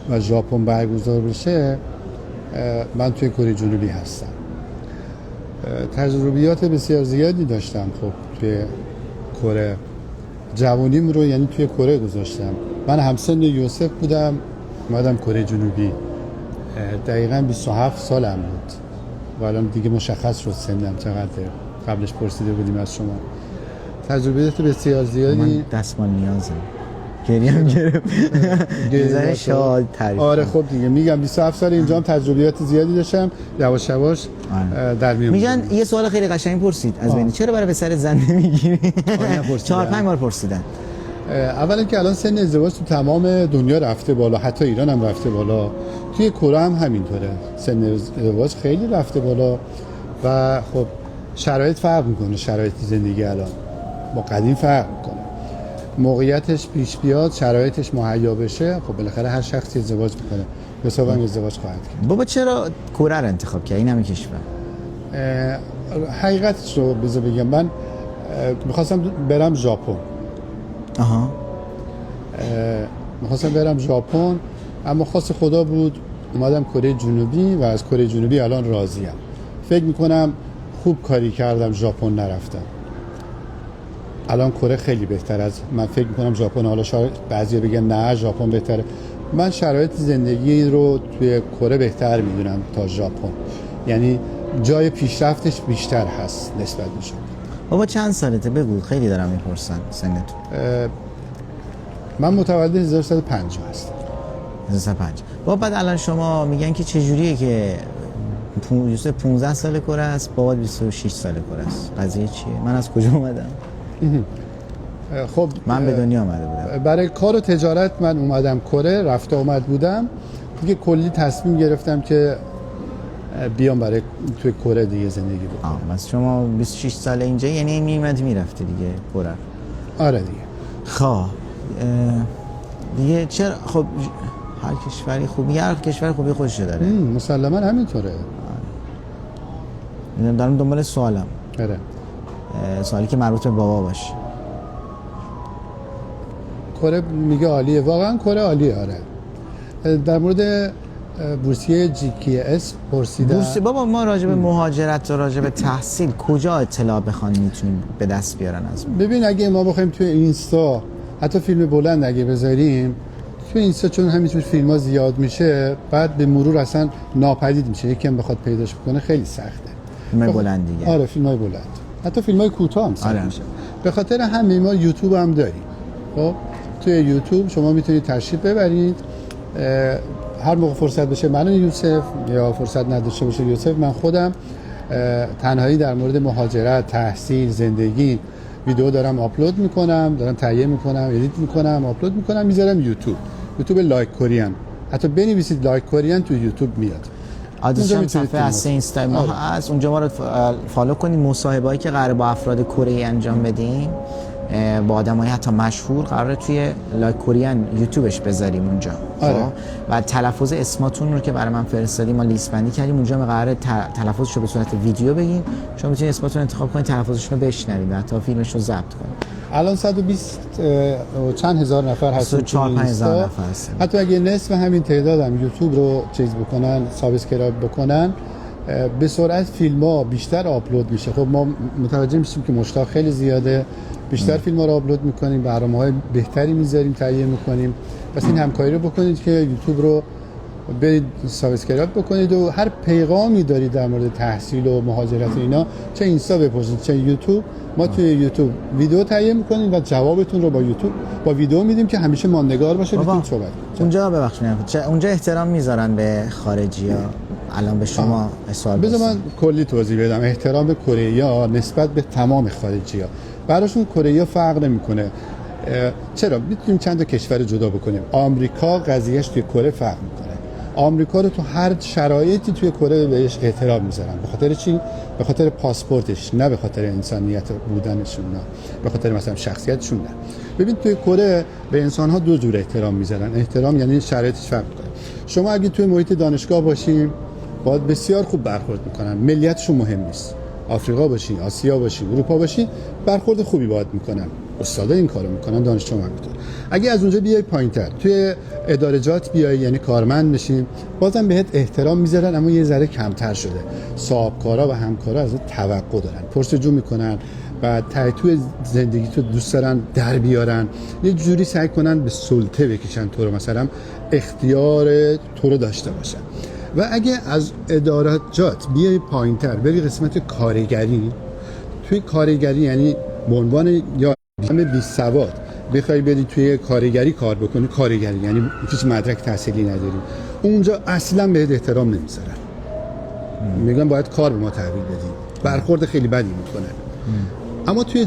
Speaker 2: و ژاپن برگزار بشه من توی کره جنوبی هستم. تجربیات بسیار زیادی داشتم. خب توی کره جوانیم رو یعنی توی کره گذاشتم. من همسن یوسف بودم اومدم کره جنوبی. دقیقاً 27 سالم بود و الان دیگه مشخص شد سنم چقدر. قبلش پرسیده بودیم از شما. تجربیات بسیار زیادی.
Speaker 1: من دستمال نیازم گریم گرفت گذاره شاد تعریف.
Speaker 2: آره خب دیگه میگم 27 سال اینجا هم تجربیات زیادی داشتم. یواش یواش در میون
Speaker 1: میگن یه سوال خیلی قشنگ پرسید از بین چرا برای پسر زن نمیگیری؟ 4-5 بار پرسیدن.
Speaker 2: اولا که الان سن ازدواج تو تمام دنیا رفته بالا، حتی ایران هم رفته بالا، توی کره هم همینطوره. سن ازدواج خیلی رفته بالا و خب شرایط فرق میکنه. شرایط زندگی الان با قدیم فرق میکنه. موقعیتش پیش بیاد، شرایطش مهیا بشه، خب بالاخره هر شخصی ازدواج میکنه. حساباً ازدواج خواهد کرد.
Speaker 1: بابا چرا کره رو انتخاب کردی این همه کشور؟
Speaker 2: حقیقتش رو بذار بگم، من میخواستم برم ژاپن. میخواستم برم ژاپن اما خواست خدا بود اومدم کره جنوبی و از کره جنوبی الان راضیم. فکر میکنم خوب کاری کردم ژاپن نرفتم. الان کره خیلی بهتر از من فکر میکنم ژاپن. حالا شاید بعضیا بگن نه ژاپن بهتره. من شرایط زندگی رو توی کره بهتر میدونم تا ژاپن. یعنی جای پیشرفتش بیشتر هست نسبت به ژاپن.
Speaker 1: بابا چند سالته بگو خیلی دارم میپرسن سنتون.
Speaker 2: من متولد 1350 هستم.
Speaker 1: 1350. بابا بعد الان شما میگن که چه جوریه که یوسف 15 سال کره است، بابا 26 سال کره است. قضیه چیه؟ من از کجا اومدم؟
Speaker 2: خب
Speaker 1: من به دنیا آمده بودم
Speaker 2: برای کار و تجارت. من اومدم کره، رفته آمد بودم دیگه. کلی تصمیم گرفتم که بیام برای توی کره دیگه زندگی بکنم.
Speaker 1: بس شما 26 سال اینجا یعنی میمدی میرفتی دیگه کره؟
Speaker 2: آره دیگه.
Speaker 1: خب دیگه چرا؟ خب هر کشوری خوبی، هر کشور خوبی خودش داره.
Speaker 2: مسلما همینطوره.
Speaker 1: دارم دنبال سوالم.
Speaker 2: آره.
Speaker 1: سوالی که مربوط به بابا باشه.
Speaker 2: کره میگه عالیه، واقعا کره عالیه. آره. در مورد بورسیه GPS پرسیدن.
Speaker 1: بابا ما راجع به مهاجرت و راجع به تحصیل کجا اطلاع بخوان میتونیم به دست بیارن از ما؟
Speaker 2: ببین اگه ما بخوایم توی اینستا حتی فیلم بلند اگه بذاریم توی اینستا، چون همینطور فیلم ها زیاد میشه بعد به مرور اصلا ناپدید میشه. یکی هم بخواد پیداش بکنه خیلی سخته.
Speaker 1: فیلم بلند دیگه.
Speaker 2: آره فیلم های بلند، حتی فیلم های کوتاه هم سخت میشه. به خاطر همین ما یوتیوب هم داریم. خب توی یوتیوب شما میتونید تشریف ببرید، هر موقع فرصت بشه من و یوسف، یا فرصت نداشته باشه یوسف، من خودم تنهایی در مورد مهاجرت، تحصیل، زندگی ویدیو دارم آپلود میکنم، دارم تهیه میکنم، ادیت میکنم، آپلود میکنم، میذارم یوتیوب لایک کوریان. حتی بنویسید لایک کوریان تو یوتیوب میاد.
Speaker 1: آدرس هم صفحه از اینستا ما هست، اونجا ما رو فالو کنید. مصاحبه‌ای که قراره با افراد کره‌ای انجام بدیم با آدمای حتی مشهور قراره توی لایک کوریان یوتیوبش بذاریم اونجا.
Speaker 2: آره.
Speaker 1: و تلفظ اسماتون رو که برای من فرستادیم ما لیست بندی کردیم اونجا، قراره تلفظش رو به صورت ویدیو بگیم. شما میتونید اسماتون انتخاب کنید، تلفظش رو بشنوید و حتی فیلمش رو ضبط کنید.
Speaker 2: الان 120 چند هزار نفر هستن،
Speaker 1: 4-5 هزار نفر هستن.
Speaker 2: حتی اگه نصف همین تعدادم یوتیوب رو چیز بکنن، سابسکرایب بکنن، به سرعت فیلم‌ها بیشتر آپلود میشه. خب ما متوجه میشیم که مشتاق خیلی زیاده، بیشتر فیلم‌ها رو آپلود میکنیم، برنامه‌های بهتری میذاریم، تهیه میکنیم. پس این همکاری رو بکنید که یوتیوب رو برید سابسکرایب بکنید و هر پیغامی دارید در مورد تحصیل و مهاجرت و اینا، چه اینستا بپرسید چه یوتیوب، ما توی یوتیوب ویدیو تهیه میکنیم و جوابتون رو با یوتیوب با ویدیو میدیم که همیشه ماندگار باشه. بتونید صحبت
Speaker 1: اونجا ببخشید اونجا احترام میذارن به خارجی‌ها. الان به شما سوال
Speaker 2: بذار من کلی توضیح بدم. احترام به کره‌ای‌ها نسبت به تمام خارجی‌ها، براشون کره‌ای‌ها فرق نمیکنه. چرا؟ میتونیم چند تا کشور جدا بکنیم. آمریکا قضیهش توی کره فرق میکنه. آمریکا رو تو هر شرایطی توی کره بهش احترام میذارن. به خاطر چی؟ به خاطر پاسپورتش، نه به خاطر انسانیت بودنشون، نه به خاطر مثلا شخصیتشون. نه ببین توی کره به انسان‌ها دو جور احترام میذارن. احترام یعنی شرایطش فرق میکنه. شما اگه توی محیط دانشگاه باشین باید بسیار خوب برخورد میکنن. ملیتشون مهم نیست، آفریقا باشی، آسیا باشی، اروپا باشی، برخورد خوبی باید میکنن. استادا این کارو میکنن، دانشجو هم همینطور. اگه از اونجا بیای پایینتر توی ادارجات بیای، یعنی کارمند بشی، بازم بهت احترام میذارن، اما یه ذره کمتر شده. صاحبکارا و همکارا از توقع دارن، پرسجو میکنن و توی زندگی تو دوست دارن در بیارن، یه جوری سعی کنن به سلطه بکشن تو رو، مثلا اختیار تو رو داشته باشن. و اگه از ادارجات بیای پایینتر بری قسمت کارگری، توی کارگری یعنی به عنوان یا بی سواد بخوای بری توی کارگری کار بکنی، کارگری یعنی هیچ مدرک تحصیلی نداری، اونجا اصلا بهت احترام نمیذارن. میگن باید کار به ما تحویل بدی، برخورد خیلی بدی میکنن. اما توی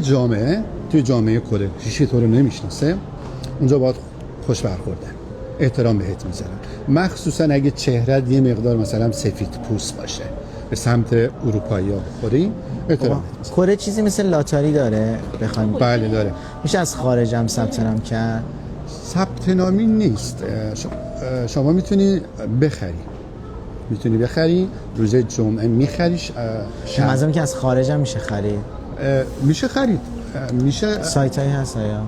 Speaker 2: جامعه کره هیچ تو رو نمیشناسه، اونجا باید خوش برخوردن، احترام بهت میذارن، مخصوصا اگه چهرت یه مقدار مثلا سفید پوست باشه، به سمت اروپایی ها بخوری، احترام.
Speaker 1: کره چیزی مثل لاتاری داره بخوایم؟
Speaker 2: بله داره.
Speaker 1: میشه از خارج هم ثبت نام کرد؟
Speaker 2: ثبت نامی نیست، شما میتونی بخری، روز جمعه میخریش.
Speaker 1: منظورم که از خارج هم میشه خرید؟
Speaker 2: میشه خرید، میشه.
Speaker 1: سایت هایی هست یا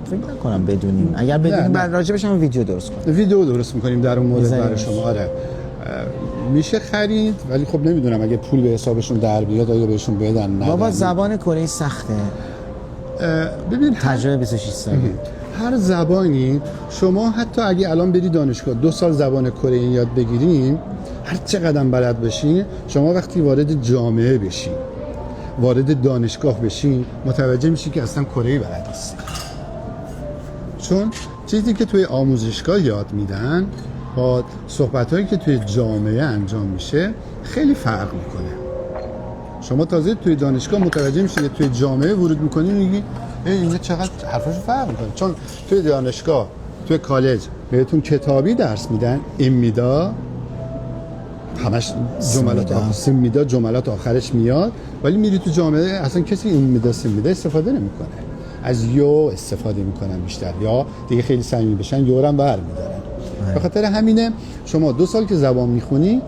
Speaker 1: فکر نکنم بدونیم، اگر بدونیم بعد راجبش هم ویدیو درست میکنیم در اون مورد برای شما. آره میشه خرید، ولی خب نمیدونم اگه پول به حسابشون در بیاد آیا بهشون بدن نه. بابا زبان کره سخته.
Speaker 2: ببین
Speaker 1: تجربه 26 ساله.
Speaker 2: هر زبانی شما حتی اگه الان بری دانشگاه 2 سال زبان کره یاد بگیریم، هر چقدر بلد بشین، شما وقتی وارد جامعه بشی، وارد دانشگاه بشی، متوجه میشی که اصلا کره‌ای بلد نیستی. چون چیزی که توی آموزشگاه یاد میدن با صحبت‌هایی که توی جامعه انجام میشه خیلی فرق میکنه. شما تازه توی دانشگاه متوجه میشید، توی جامعه ورود میکنی میگی اینجا چقدر حرفش فرق میکنه. چون توی دانشگاه، توی کالج بهتون کتابی درس میدن، این میدا همش جملات آخرش میاد، ولی میری تو جامعه اصلا کسی این میدا استفاده نمیکنه. از یو استفاده میکنن بیشتر، یا دیگه خیلی صمیمی بشن یو رو هم برمیدارن. به خاطر همینه شما 2 سال که زبان میخونی،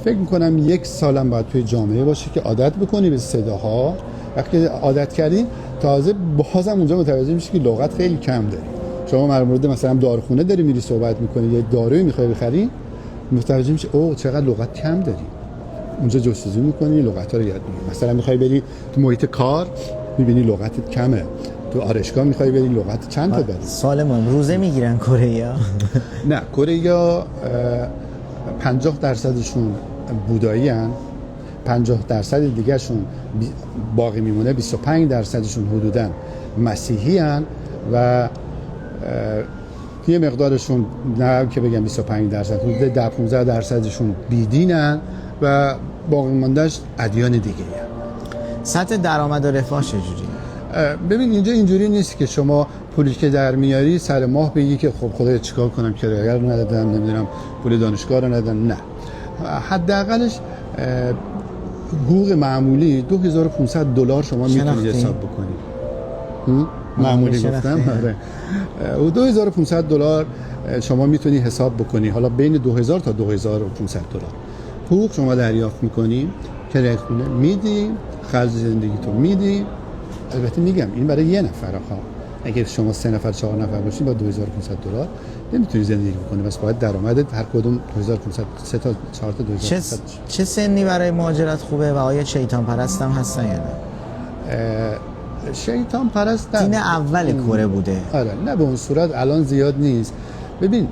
Speaker 2: فکر میکنم 1 سالم باید توی جامعه باشی که عادت بکنی به صداها. وقتی عادت کردی تازه بازم اونجا متوجه میشی که لغت خیلی کم داری. شما در مورد مثلا داروخونه داری میری صحبت میکنی، یه دارویی میخوای بخری، متوجه میشی اوه چقدر لغت کم داری. اونجا جستجو میکنی، لغت‌ها رو یاد میگیری. مثلا میخوای بری تو محیط کار، میبینی لغتت کمه. تو آرشگاه میخوای بری لغت چند تا داری.
Speaker 1: سالمون روزه میگیرن کره‌ای‌ها؟
Speaker 2: نه، کره‌ای‌ها 50%شون بودایی هن، 50% دیگه شون باقی میمونه، 25%شون حدوداً مسیحی هن و یه مقدارشون نه که بگم 25%، حدود 10-15%شون بیدینن و باقی ماندهش ادیان دیگه هن.
Speaker 1: سطح درآمد و رفاه چجوری؟
Speaker 2: ببین اینجا اینجوری نیست که شما پولی که در میاری سر ماه بگی که خب خدایا چیکار کنم، کرایه رو ندادم، نمیدونم پول دانشگاه رو ندادم. نه، حداقلش حقوق معمولی $2500 شما میتونید حساب بکنی. معمولی گفتم. آره، $2500 شما میتونی حساب بکنی. حالا بین 2000 تا $2500 حقوق شما دریافت میکنی، کرایه خونه میدی، خرج زندگی تو میدی. البته میگم این برای یه نفر ها. اگه شما 3 نفر 4 نفر باشین با $2500 نمیتونی زندگی بکنی، بس باید درآمدت هر کدوم 2500 3 تا 4 تا 2500.
Speaker 1: چه سنی برای مهاجرت خوبه و آیا شیطان پرست هم هستن یا نه؟
Speaker 2: شیطان پرست نه.
Speaker 1: دین اول کره بوده.
Speaker 2: آره نه به اون صورت الان زیاد نیست. ببین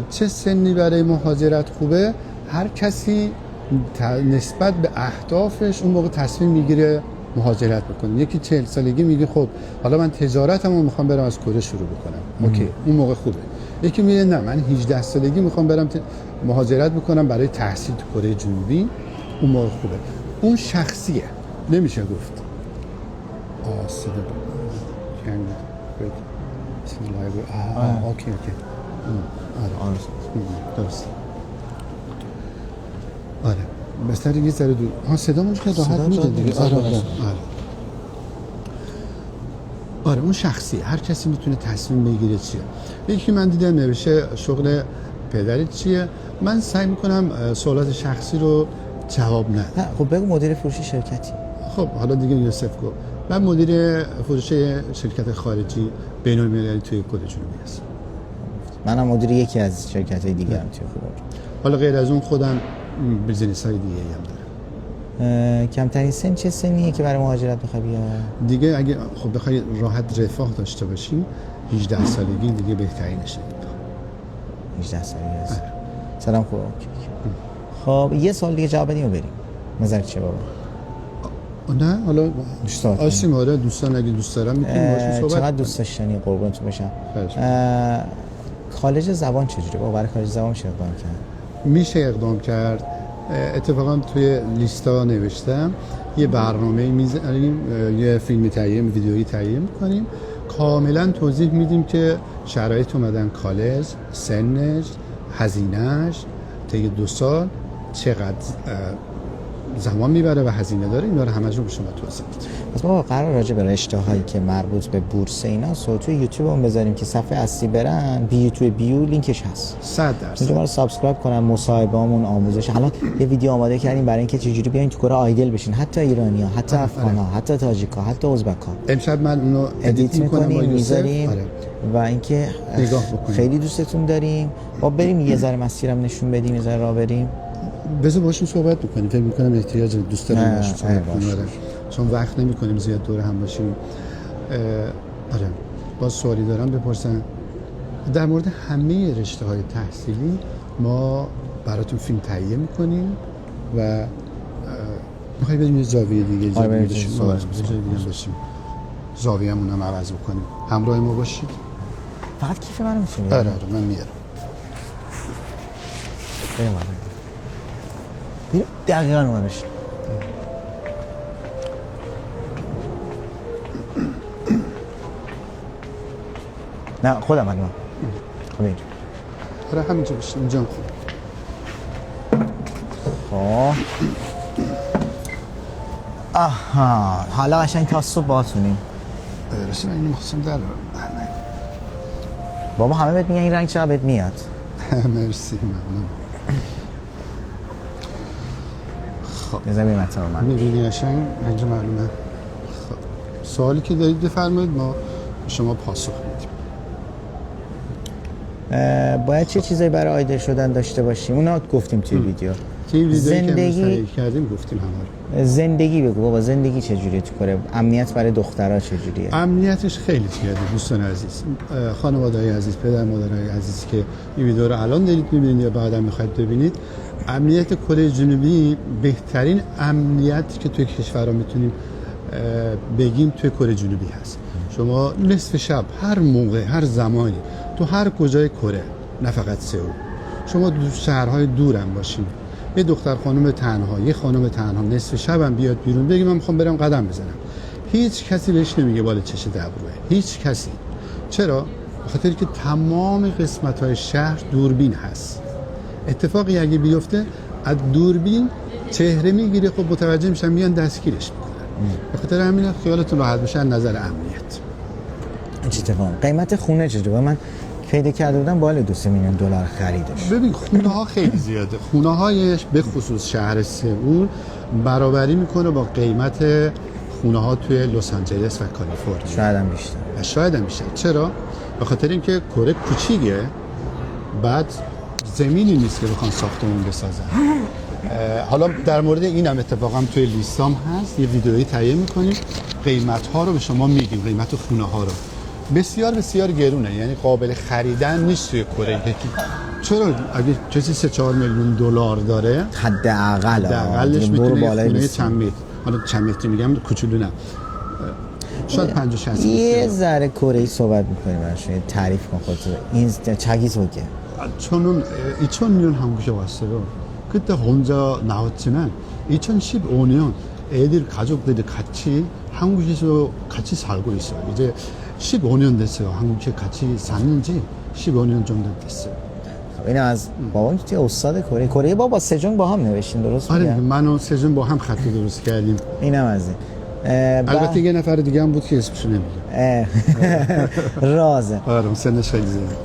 Speaker 2: چه سنی برای مهاجرت خوبه، هر کسی نسبت به اهدافش اون موقع تصمیم میگیره مهاجرت بکنه. یکی 40 سالگی میگه خب حالا من تجارتمو میخوام برم از کره شروع بکنم، اوکی اون موقع خوبه. یکی میگه نه من 18 سالگی میخوام برم مهاجرت بکنم برای تحصیل تو کره جنوبی، اون موقع خوبه. اون شخصیه، نمیشه گفت. صدا اوکی درست. آره بستر یه ذره دور. صدامون که راحت میده دیگه. آره اون شخصی، هر کسی میتونه تصمیم بگیره چیه. یکی من دیدم نوشته شغل پدرت چیه؟ من سعی میکنم سوالات شخصی رو جواب ندم.
Speaker 1: خب بگو مدیر فروشی شرکتی.
Speaker 2: خب حالا دیگه یوسف گفت من مدیر فروش شرکت خارجی بین‌المللی توی کره جنوبی هستم.
Speaker 1: منم مدیر یکی از شرکت‌های دیگه هم توی فروش.
Speaker 2: حالا غیر از اون خودم بیزنس‌های دیگه هم دارم.
Speaker 1: کمترین سن چه سنیه که برای مهاجرت بخوای بیا؟
Speaker 2: دیگه اگه خب بخوای راحت رفاه داشته باشیم 18 سالگی دیگه بهترینشه.
Speaker 1: 18 سالگی هست. سلام خوب. خب یه سال دیگه جواب بدیم و بریم. نظر چیه بابا؟
Speaker 2: نه حالا
Speaker 1: دوستان
Speaker 2: آسیم آره دوستان اگه دوست دارم میتونیم باشیم صحبت.
Speaker 1: چقدر دوست داشتنی قربونتون بشم. کالج زبان چجوری؟ بابا برای کالج زبان چه اقدام کرد؟
Speaker 2: میشه اقدام کرد. اتفاقا توی لیستا نوشتم یه برنامه میذاریم، یه فیلمی تهیه ویدیویی تهیه میکنیم، کاملا توضیح میدیم که شرایط اومدن کالج، سنش، هزینهش طی 2 سال چقدر زمان میبره و هزینه داره، اینا رو همه رو به شما توضیح میدیم.
Speaker 1: پس ما قرار راجع به رشته‌هایی که مربوط به بورس اینا توی یوتیوبمون بذاریم که صفحه اصلی برن، توی بیو لینکش هست.
Speaker 2: 100%.
Speaker 1: اینجا ما رو سابسکرایب کنن، مصاحبه‌مون، آموزش. حالا یه ویدیو آماده کردیم برای اینکه چجوری بیاین تو کره آیدل بشین، حتی ایرانی‌ها، حتی افغان‌ها، حتی تاجیک‌ها، حتی ازبک‌ها.
Speaker 2: امشب من اونو ادیت می‌کنیم
Speaker 1: می‌ذاریم. و اینکه خیلی دوستتون داریم. با بریم یه ذره مسیرم نشون بدیم، یه ذره راه بریم.
Speaker 2: بذار باشون صحبت بکنیم. فکر می‌کنم احتیاج دوست داریم باشون صحبت کنیم. چون وقت نمی‌کنیم زیاد دور هم باشیم. آره باز سوالی دارم بپرسن. در مورد همه رشته‌های تحصیلی ما براتون فیلم تهیه می‌کنیم و می‌خوایم بریم یه زاویه دیگه باشیم. زاویه‌مون هم عوض بکنیم. همراه ما باشید.
Speaker 1: فقط کیف منو می‌تونی.
Speaker 2: آره من میارم.
Speaker 1: بریم دقیقاً اونش. نه خودم من. خب اینجا.
Speaker 2: آره همینجا بشین اینجا خوب.
Speaker 1: خب آها حالا قشنگ تا صبح باهاتونیم.
Speaker 2: رسیم اینو می‌خواستم در
Speaker 1: بابا همه بهت میگن این رنگ چقدر بهت میاد.
Speaker 2: مرسی ممنون.
Speaker 1: خب بذار بریم اطلاع من
Speaker 2: می‌بینی قشنگ اینجا معلومه. خب سوالی که دارید بفرمایید ما شما پاسخ میدیم.
Speaker 1: باید چه چیزایی برای آیدل شدن داشته باشیم؟ اونا گفتیم توی ویدیو.
Speaker 2: زندگی کردیم گفتیم همه.
Speaker 1: زندگی بگو بابا، زندگی چجوریه تو کره؟ امنیت برای دخترها چجوریه؟
Speaker 2: امنیتش خیلی زیاده دوستان عزیز، خانواده‌های عزیز، پدر مادرای عزیزی که این ویدیو رو الان دارید می‌بینید یا بعدا می‌خواید ببینید، امنیت کره جنوبی بهترین امنیتی که توی کشورها میتونیم بگیم توی کره جنوبی هست. شما نصف شب هر موقع هر زمانی تو هر کجای کره، نه فقط سئول، شما شهرهای دورم باشین، یه دختر خانم تنها، یه خانم تنها نصف شبم بیاد بیرون بگه من میخوام برم قدم بزنم، هیچ کسی بهش نمیگه بالا چش دبروه، هیچ کسی. چرا؟ بخاطر که تمام قسمت‌های شهر دوربین هست. اتفاقی اگه بیفته از دوربین چهره میگیره، خب متوجه میشن میان دستگیرش میکنن. به خاطر همین خیالتون راحت بشه از نظر امنیت.
Speaker 1: چه اتفاقی؟ قیمت خونه چجوریه؟ من پیدا کرده بودم بالای $2 میلیون خریدش.
Speaker 2: ببین خونه ها خیلی زیاده، خونه هایش به خصوص شهر سئول برابری میکنه با قیمت خونه ها توی لس آنجلس و کالیفرنیا.
Speaker 1: شاید هم
Speaker 2: بیشتر.
Speaker 1: بیشتر.
Speaker 2: چرا؟ به خاطر اینکه کره کوچیکه، بعد زمینی نیست که بخوان ساختمون بسازن. حالا در مورد اینم اتفاقا توی لیستام هست، یه ویدئویی تهیه میکنیم، قیمت ها رو به شما میگیم، قیمت خونه ها رو. بسیار بسیار گرونه، یعنی قابل خریدن نیست توی کره. چرا؟ اگه کسی $3-4 میلیون داره حداقلش میتونه خونه چند متر، حالا چند متر میگم کوچولو نه، شاید 50-60 متر.
Speaker 1: یه ذره کره ای صحبت میکنیم براشون تعریف کن خودت. این 자기 소개.
Speaker 2: 저는 2000년 한국에 왔어요. 그때 혼자 나왔지만 2015년 애들 가족들이 같이 한국에서 같이 살고 있어요. 이제 15년 됐어요. 한국에 같이 사는지 15년 정도 됐어요.
Speaker 1: این از بابام توی استاد کره بابا سجون با هم نوشتین درست میگم؟
Speaker 2: آره من و سجون با هم خط درست کردیم.
Speaker 1: اینم از این.
Speaker 2: البته یه نفر دیگه هم بود که اسمش نمیگم.
Speaker 1: رازه.
Speaker 2: آره سنش خیلی زیاده.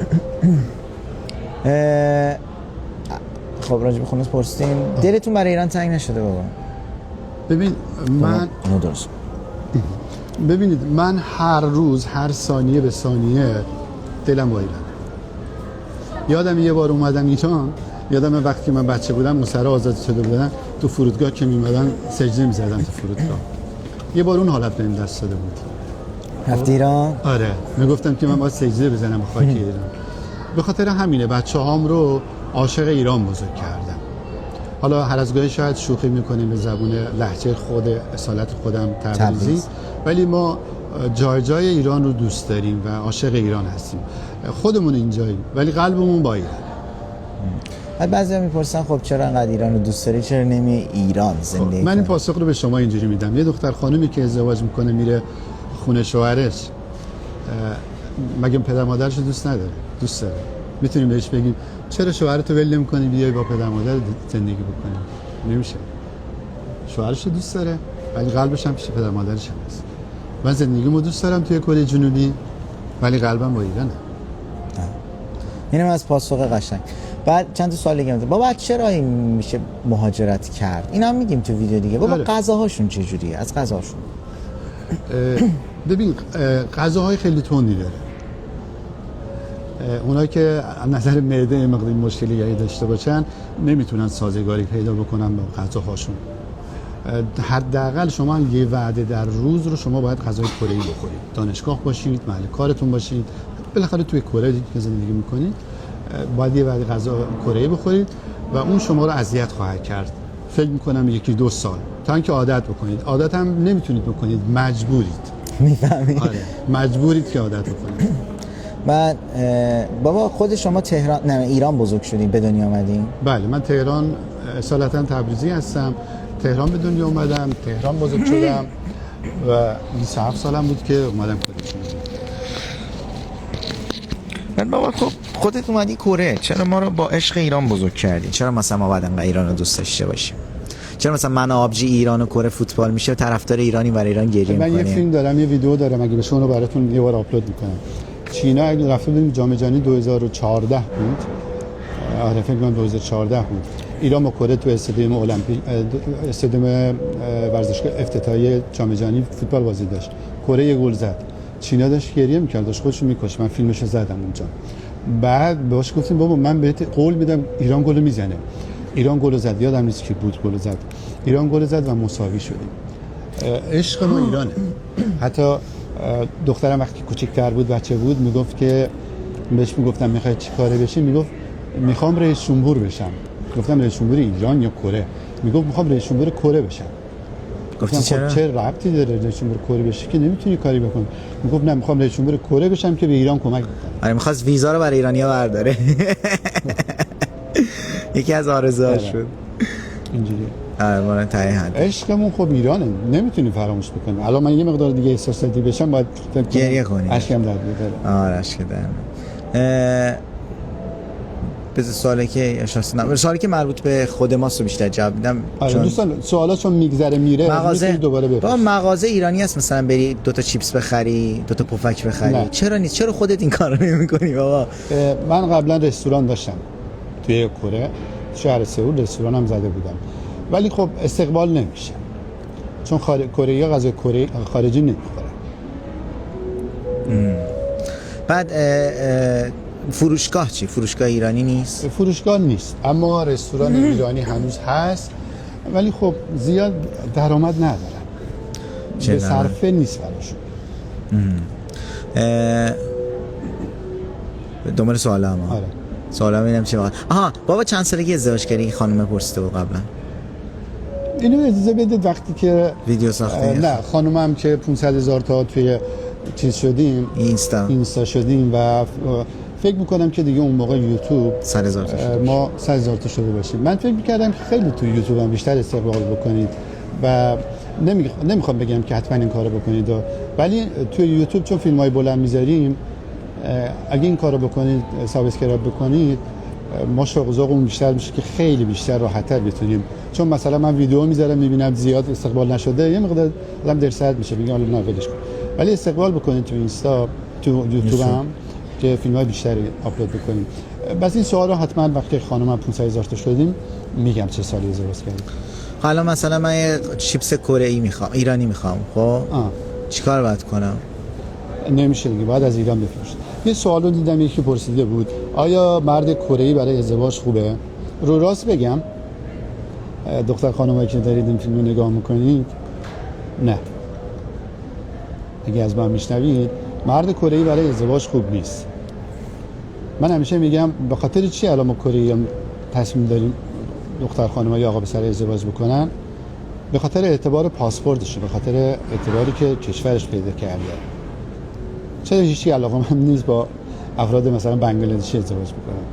Speaker 1: خب راجع به خونس پرسیدیم. دلتون برای ایران تنگ نشده بابا؟
Speaker 2: ببینید من هر روز هر ثانیه به ثانیه دلم با ایران. یادم یه بار اومدم ایران، یادم وقتی من بچه بودم مصر آزاد شده بودن تو فرودگاه که میمدن سجده میزدن تو فرودگاه. یه بار اون حالت بهم دست داده بود.
Speaker 1: رفتی ایران؟
Speaker 2: آره میگفتم که من باید سجده بزنم به خاک ایران. به خاطر همینه بچه‌هام رو عاشق ایران بزرگ کردم. حالا هر از گاهی شاید شوخی میکنیم به زبون لهجه خود اصالت خودم تبریزی، ولی ما جای جای ایران رو دوست داریم و عاشق ایران هستیم. خودمون اینجاییم ولی قلبمون با ایران.
Speaker 1: بعضیا میپرسن خب چرا انقدر ایران رو دوست داری، چرا نمی ایران زندگی کنی؟
Speaker 2: من این پاسخ رو به شما اینجوری میدم. یه دختر خانومی که ازدواج میکنه میره خونه شوهرش، مگه پدر مادرش رو دوست نداره؟ دوست داره. میتونیم بهش بگیم چرا شوهرتو ول نمی‌کنی بیای با پدر مادر زندگی بکنی؟ نمیشه. شوهرش رو دوست داره ولی قلبش هم پیش پدر مادرش هست. من زندگیمو دوست دارم توی کره جنوبی ولی قلبم با ایرانه.
Speaker 1: اینم از پاسخ قشنگ. بعد چند تا سوال دیگه بابا چرا این میشه مهاجرت کرد؟ اینا هم میگیم تو ویدیو دیگه. بابا غذاهاشون چه جوریه؟ از غذاشون
Speaker 2: ببین غذاهای خیلی تندی داره. اونایی که از نظر معده مقدار مشکلی داشته باشن نمیتونن سازگاری پیدا بکنن با غذاهاشون. حداقل شما یه وعده در روز رو شما باید غذای کره‌ای بخورید. دانشگاه باشید، محل کارتون باشید، بالاخره توی کره که زندگی میکنید باید یه وعده غذا کره‌ای بخورید و اون شما رو اذیت خواهد کرد. فکر میکنم 1-2 سال تا اینکه عادت بکنید. عادت هم نمیتونید بکنید، مجبورید.
Speaker 1: میفهمید؟
Speaker 2: آره مجبورید که عادت بکنید.
Speaker 1: بعد بابا خود شما تهران نه ایران بزرگ شدین، به دنیا اومدین؟
Speaker 2: بله من تهران اصالتا تبریزی هستم. تهران به دنیا اومدم، تهران بزرگ شدم و 27 سالم بود که اومدم کره.
Speaker 1: من بابا خب خودت اومدی کره، چرا ما رو با عشق ایران بزرگ کردی؟ چرا مثلا ما بعد انقدر ایران رو دوست داشته باشیم؟ چرا مثلا من آبجی ایران و کره فوتبال میشه طرفدار ایرانی برای ایران گریه می‌کنیم؟
Speaker 2: من یه فیلم دارم، یه ویدیو دارم، اگه بشه اونو براتون یه بار آپلود میکنم. چینا اگه رفته بودیم جام جهانی 2014 بود. آره فکر کنم 2014 بود. ایران با کره تو استادیوم المپیک استادیوم ورزشگاه افتتاحیه جام جهانی فوتبال بازی داشت. کره یه گل زد. چینا داشت گریه می‌کرد، داشت خودش رو می‌کشت. من فیلمشو زدم اونجا. بعد بهش گفتیم بابا من بهت قول میدم ایران گل میزنه. ایران گل زد، یادم نیست کی بود گل زد. ایران گل زد و مساوی شدیم. عشق ما ایرانه. حتی دخترم وقتی کوچیک‌تر بود، بچه بود، میگفت که بهش میگفتم میخوای چی کاره بشی؟ میگفت میخوام رئیس جمهور بشم. گفتم رئیس جمهور ایران یا کره؟ میگفت میخوام رئیس جمهور کره بشم.
Speaker 1: گفتی چرا؟
Speaker 2: چه ربطی داره رئیس جمهور کره بشی که نمیتونی کاری بکنی؟ میگفت نه میخوام رئیس جمهور کره بشم که به ایران کمک بکنم.
Speaker 1: آره میخواست ویزا رو برای ایرانی‌ها برداره. یکی از آرزوهاش شد.
Speaker 2: اینجوری.
Speaker 1: آره ما تایی حد.
Speaker 2: عشقمون خب ایرانه، نمیتونی فراموش بکنی. الان من یه مقدار دیگه احساساتی بشم باید
Speaker 1: گریه کنی.
Speaker 2: اشکم در بیاد.
Speaker 1: آره اشک در. بذار سوالی که مربوط به خود ماست رو بیشتر جواب میدم.
Speaker 2: آره دوستان سوالا چون میگذره میره
Speaker 1: مغازه
Speaker 2: دوباره بپرس.
Speaker 1: با مغازه ایرانی هست مثلا بری 2 تا چیپس بخری، 2 تا پفک بخری؟
Speaker 2: نه.
Speaker 1: چرا نیست؟ چرا خودت این کارو نمی‌کنی بابا؟
Speaker 2: من قبلا رستوران داشتم توی کره، شهر سئول رستورانم زده بودم. ولی خب استقبال نمیشه. چون کره‌ای غذای کره خارجی نمیخورن.
Speaker 1: بعد فروشگاه چی؟ فروشگاه ایرانی نیست؟
Speaker 2: فروشگاه نیست، اما رستوران ایرانی هنوز هست، ولی خب زیاد درآمد ندارن. به صرفه نیست براشون.
Speaker 1: دنبال سوال هم.
Speaker 2: آره.
Speaker 1: سوال هم اینم چه واقعا. آها بابا چند سالگی ازدواج کردی؟ خانم پرسیده بود قبلا.
Speaker 2: اینو اجازه بدید وقتی که
Speaker 1: ویدیو ساختیم.
Speaker 2: نه خانومم که 500,000 تا توی چیز شدیم، اینستا شدیم و فکر میکنم که دیگه اون موقع یوتیوب
Speaker 1: 100,000 تا
Speaker 2: ما 100,000 تا شده باشیم. من فکر میکردم که خیلی توی یوتیوب هم بیشتر استقبال بکنید و نمیخوام بگم که حتما این کارو بکنید ولی توی یوتیوب چون فیلمای بلند میذاریم اگه این کارو بکنید، سابسکرایب بکنید، ما شوق ذوقمون بیشتر میشه که خیلی بیشتر راحت‌تر بتونیم. چون مثلا من ویدیو میذارم میبینم زیاد استقبال نشده، یه مقدار آدم درصد میشه، میگم حالا نه ولش کن. ولی استقبال بکنید تو اینستا، تو یوتیوب هم که فیلم‌های بیشتری آپلود بکنیم. بس این سوال رو حتما وقتی خانمم 500,000 تا شدیم میگم چه سالی ازدواج کردیم.
Speaker 1: حالا مثلا من یه چیپس کره ای میخوام، ایرانی میخوام، خب چیکار باید کنم؟
Speaker 2: نمیشه دیگه، باید از ایران بفروشید. یه سوال رو دیدم یکی پرسیده بود آیا مرد کره‌ای برای ازدواج خوبه؟ رو راست بگم دختر خانمایی که دارید این فیلم رو نگاه میکنید، نه. اگه از من میشنوید، مرد کره‌ای برای ازدواج خوب نیست. من همیشه میگم به خاطر چی الان ما کره‌ای تصمیم داریم دختر خانم‌ها یا آقا پسر ازدواج بکنن؟ به خاطر اعتبار پاسپورتشه، به خاطر اعتباری که کشورش پیدا کرده. چرا هیچی علاقه هم نیست با افراد مثلا بنگلادشی ازدواج بکنن؟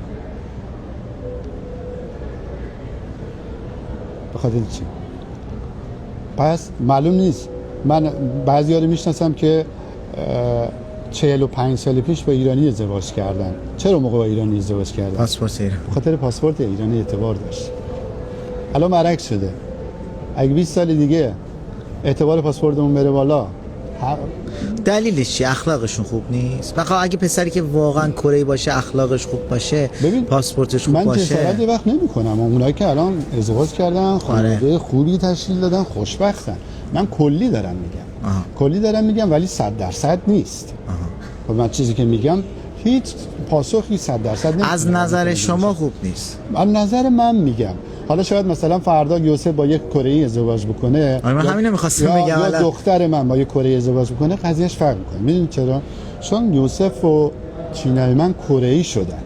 Speaker 2: به خاطر چی؟ پس معلوم نیست. من بعضی‌ها رو میشناسم که 45 سال پیش با ایرانی ازدواج کردن. چرا موقع با ایرانی ازدواج کردن؟
Speaker 1: پاسپورت ایران.
Speaker 2: به خاطر پاسپورت ایرانی اعتبار داشت. الان برعکس شده. اگه 20 سال دیگه اعتبار پاسپورتمون بره بالا،
Speaker 1: دلیلش چی؟ اخلاقشون خوب نیست. بخاطر اگه پسری که واقعا کره‌ای باشه، اخلاقش خوب باشه، پاسپورتش خوب باشه.
Speaker 2: من جسارت وقت نمی‌کنم. اونایی که الان ازدواج کردن، خانواده خوبی تشکیل دادن، خوشبختن. من کلی دارم میگم. کلی دارم میگم ولی 100% نیست. خب من چیزی که میگم هیچ پاسخی 100% نمیده.
Speaker 1: از نظر شما خوب نیست.
Speaker 2: از نظر من میگم. حالا شاید مثلا فردا یوسف با یک کره‌ای ازدواج بکنه،
Speaker 1: من همینو می‌خواستم بگم،
Speaker 2: یا دختر من با یک کره‌ای ازدواج بکنه، قضیهش فرق می‌کنه. میدونید چرا؟ چون یوسف و چینای من کره‌ای شدن.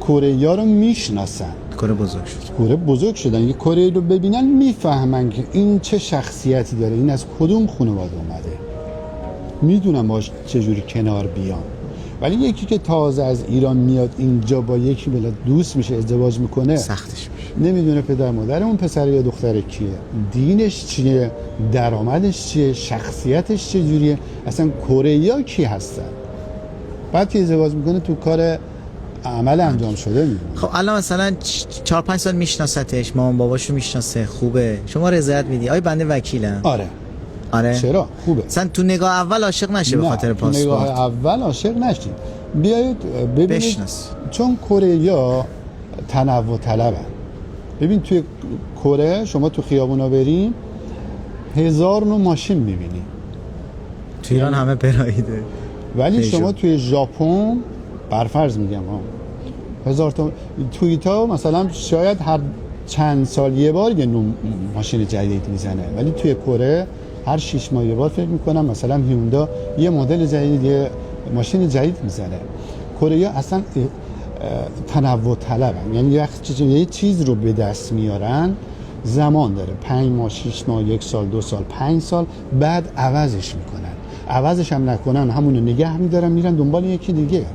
Speaker 2: کره‌ای‌ها رو میشناسن.
Speaker 1: کره بزرگ شد.
Speaker 2: کره بزرگ شدن. یک کره‌ای رو ببینن میفهمن که این چه شخصیتی داره، این از کدوم خانواده اومده. میدونم باش چجوری کنار بیان. ولی یکی که تازه از ایران میاد اینجا با یکی بلا دوست میشه، ازدواج میکنه،
Speaker 1: سختش میشه.
Speaker 2: نمیدونه پدر مادر اون پسر یا دختر کیه، دینش چیه، درآمدش چیه، شخصیتش چجوریه، اصلا کره‌ای‌ها کی هستن. بعد که ازدواج میکنه تو کار عمل انجام شده میدونه.
Speaker 1: خب الان مثلا 4-5 سال میشناستش، مامان باباشو میشناسه، خوبه، شما رضایت میدی؟ آیا بنده وکیلم؟
Speaker 2: آره. چرا؟ خوبه.
Speaker 1: مثلا تو نگاه اول عاشق نشه به خاطر پاسپورت.
Speaker 2: تو نگاه اول عاشق نشید. بیایید ببینید.
Speaker 1: بشناس.
Speaker 2: چون کره‌ای‌ها تنوع طلبن. ببین توی کره شما تو خیابونا بریم 1000 نوع ماشین می‌بینی.
Speaker 1: تو ایران همه پرایده.
Speaker 2: ولی شما توی ژاپن برفرض میگم 1000 تا تویوتا مثلا شاید هر چند سال یه بار یه نوع ماشین جدید میزنه، ولی توی کره هر 6 ماه یه بار فکر میکنم مثلا هیوندا یه مدل جدید، یه ماشین جدید میزنه. کره اصلا تنوع طلبن، یعنی وقتی یه چیز رو به دست میارن زمان داره، 5 ماه 6 ماه 1 سال 2 سال 5 سال بعد عوضش میکنن. عوضش هم نکنن همونو نگه میدارن میرن دنبال یکی دیگه.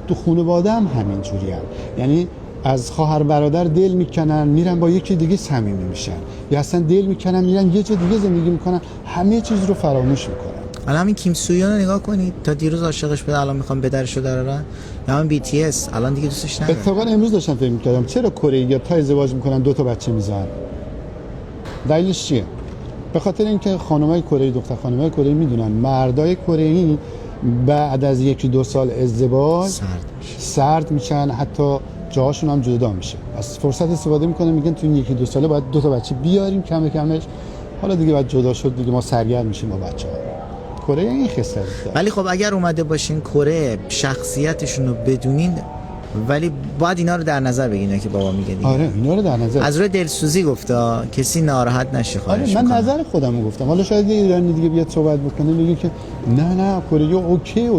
Speaker 2: تو خانواده هم همین جوری هم. یعنی از خواهر برادر دل میکنن میرن با یکی دیگه صمیمی میشن، یا اصلا دل میکنن میرن یه جا دیگه زندگی میکنن، همه چیز رو فراموش میکنن.
Speaker 1: الان همین کیم سویون رو نگاه کنید، تا دیروز عاشقش بود الان میخوام بدرشو درارن. یا همین BTS الان دیگه دوستش نداره.
Speaker 2: اتفاقا امروز داشتم فکر میکردم چرا کره‌ای‌ها تا ازدواج میکنن 2 تا بچه میزنن. دلیلش چیه؟ به خاطر اینکه خانمای کره‌ای، دختر خانمای کره‌ای میدونن مردای کره‌ای بعد از 1-2 سال ازدواج سرد میشن، حتی جاهاشون هم جدا میشه. از فرصت استفاده میکنن، میگن تو این 1-2 ساله باید 2 تا بچه بیاریم، کم کمش حالا دیگه بعد جدا شد دیگه ما سرگرم میشیم با بچه‌ها. کره این خصلت داره.
Speaker 1: ولی خب اگر اومده باشین کره شخصیتشون رو بدونین، ولی باید اینا رو در نظر بگیرین که بابا میگه دیگه.
Speaker 2: آره اینا رو در نظر.
Speaker 1: از روی دلسوزی گفتا کسی ناراحت نشه. خواهش
Speaker 2: من
Speaker 1: میکنم.
Speaker 2: نظر خودم رو گفتم. حالا شاید یه ایرانی دیگه بیاد صحبت بکنه بگه که نه کره اوکی.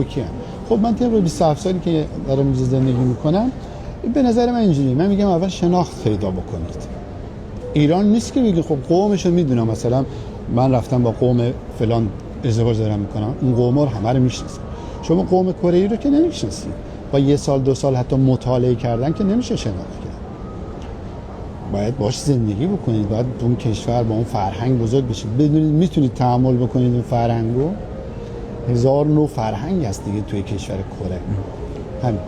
Speaker 2: خب من طبق 27 سالی که دارم اینجا زندگی میکنم به نظر من اینجوریه. من میگم اول شناخت پیدا بکنید. ایران نیست که بگی خب قومشو میدونم، مثلا من رفتم با قوم فلان ازدواج دارم میکنم، اون قوم رو همه رو میشناسم. شما قوم کره‌ای رو که نمیشناسید. با 1 سال 2 سال حتی مطالعه کردن که نمیشه شناخت کرد. باید باش زندگی بکنید، باید اون کشور با اون فرهنگ بزرگ بشید، بدونید میتونید تحمل بکنید اون فرهنگو. 1000 نوع فرهنگ هست دیگه توی کشور کره. همین.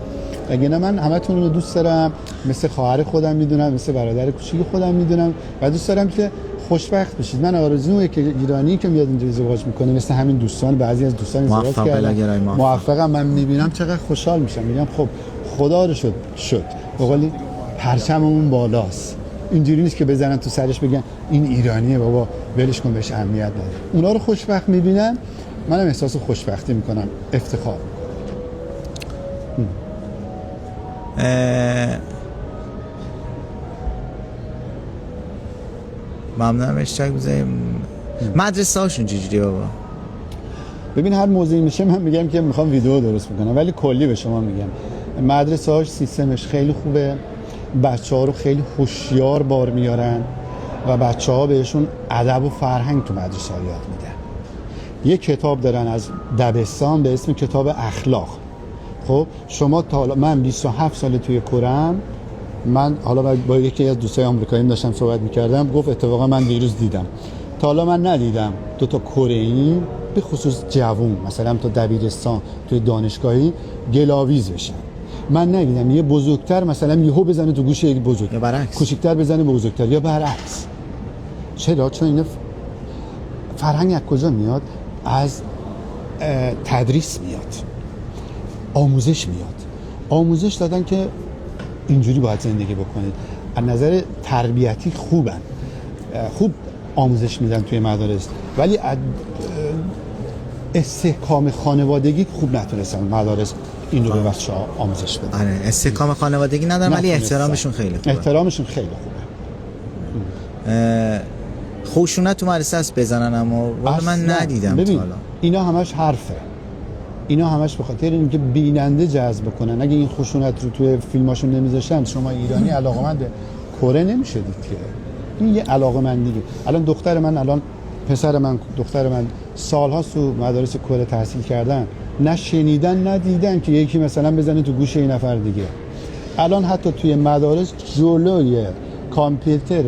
Speaker 2: اگه نه من همتون رو دوست دارم، مثل خواهر خودم میدونم، مثل برادر کوچیک خودم میدونم و دوست دارم که خوشبخت بشید. من آرزومه که ایرانی که میاد اینجا ازدواج میکنه مثل همین دوستان، بعضی از دوستان ازدواج کردن موفقم، من میبینم چقدر خوشحال میشم. میگم خب خدا رو شد به قولی پرچممون بالاست. اینجوری نیست که بزنن تو سرش بگن این ایرانیه بابا ولش کن بهش اهمیت نده. اونا رو خوشبخت میبینن، منم احساس خوشبختی میکنم، افتخار
Speaker 1: ممنونم. اشتراک بذاریم. مدرسه هاشون چجوریه بابا؟
Speaker 2: ببین هر موضوعی میشه من میگم که میخوام ویدیو درست بکنم، ولی کلی به شما میگم مدرسه هاش سیستمش خیلی خوبه، بچه ها رو خیلی هوشیار بار میارن و بچه ها بهشون ادب و فرهنگ تو مدرسه ها یاد میدن. یه کتاب دارن از دبستان به اسم کتاب اخلاق. خب شما تا حالا، من 27 سال توی کره‌ام، من حالا با یکی از دوستای آمریکاییم داشتم صحبت میکردم، گفت اتفاقا من دیروز دیدم، تا حالا من ندیدم دو تا کره‌ای به خصوص جوون مثلا تا دبیرستان توی دانشگاهی گلاویز بشن. من ندیدم یه بزرگتر مثلا یهو بزنه تو گوش یک بزرگ، یا برعکس کوچیک‌تر بزنه به بزرگتر، یا برعکس. چرا؟ چون این فرهنگ از کجا میاد؟ از تدریس میاد، آموزش میاد. آموزش دادن که اینجوری باید زندگی بکنید. از نظر تربیتی خوبن، خوب آموزش میدن توی مدارس، ولی استحکام خانوادگی خوب نتونستن مدارس این رو به بچه‌ها آموزش بدن.
Speaker 1: آره استحکام خانوادگی ندارن ولی احترامشون خیلی خوبه.
Speaker 2: احترامشون خیلی خوبه.
Speaker 1: خوشونت تو مدرسه است بزنن، اما من ندیدم تا حالا.
Speaker 2: اینا همش حرفه، اینا همش به خاطر اینکه بیننده جذب کنن. اگه این خشونت رو توی فیلماشون نمیذاشتن، شما ایرانی علاقمند کره نمیشدید که. این یه علاقمندیه. الان دختر من، دختر من سال‌هاست تو مدارس کره تحصیل کردن، نه شنیدن نه دیدن که یکی مثلا بزنه تو گوش این نفر دیگه. الان حتی توی مدارس جلوی کامپیوتر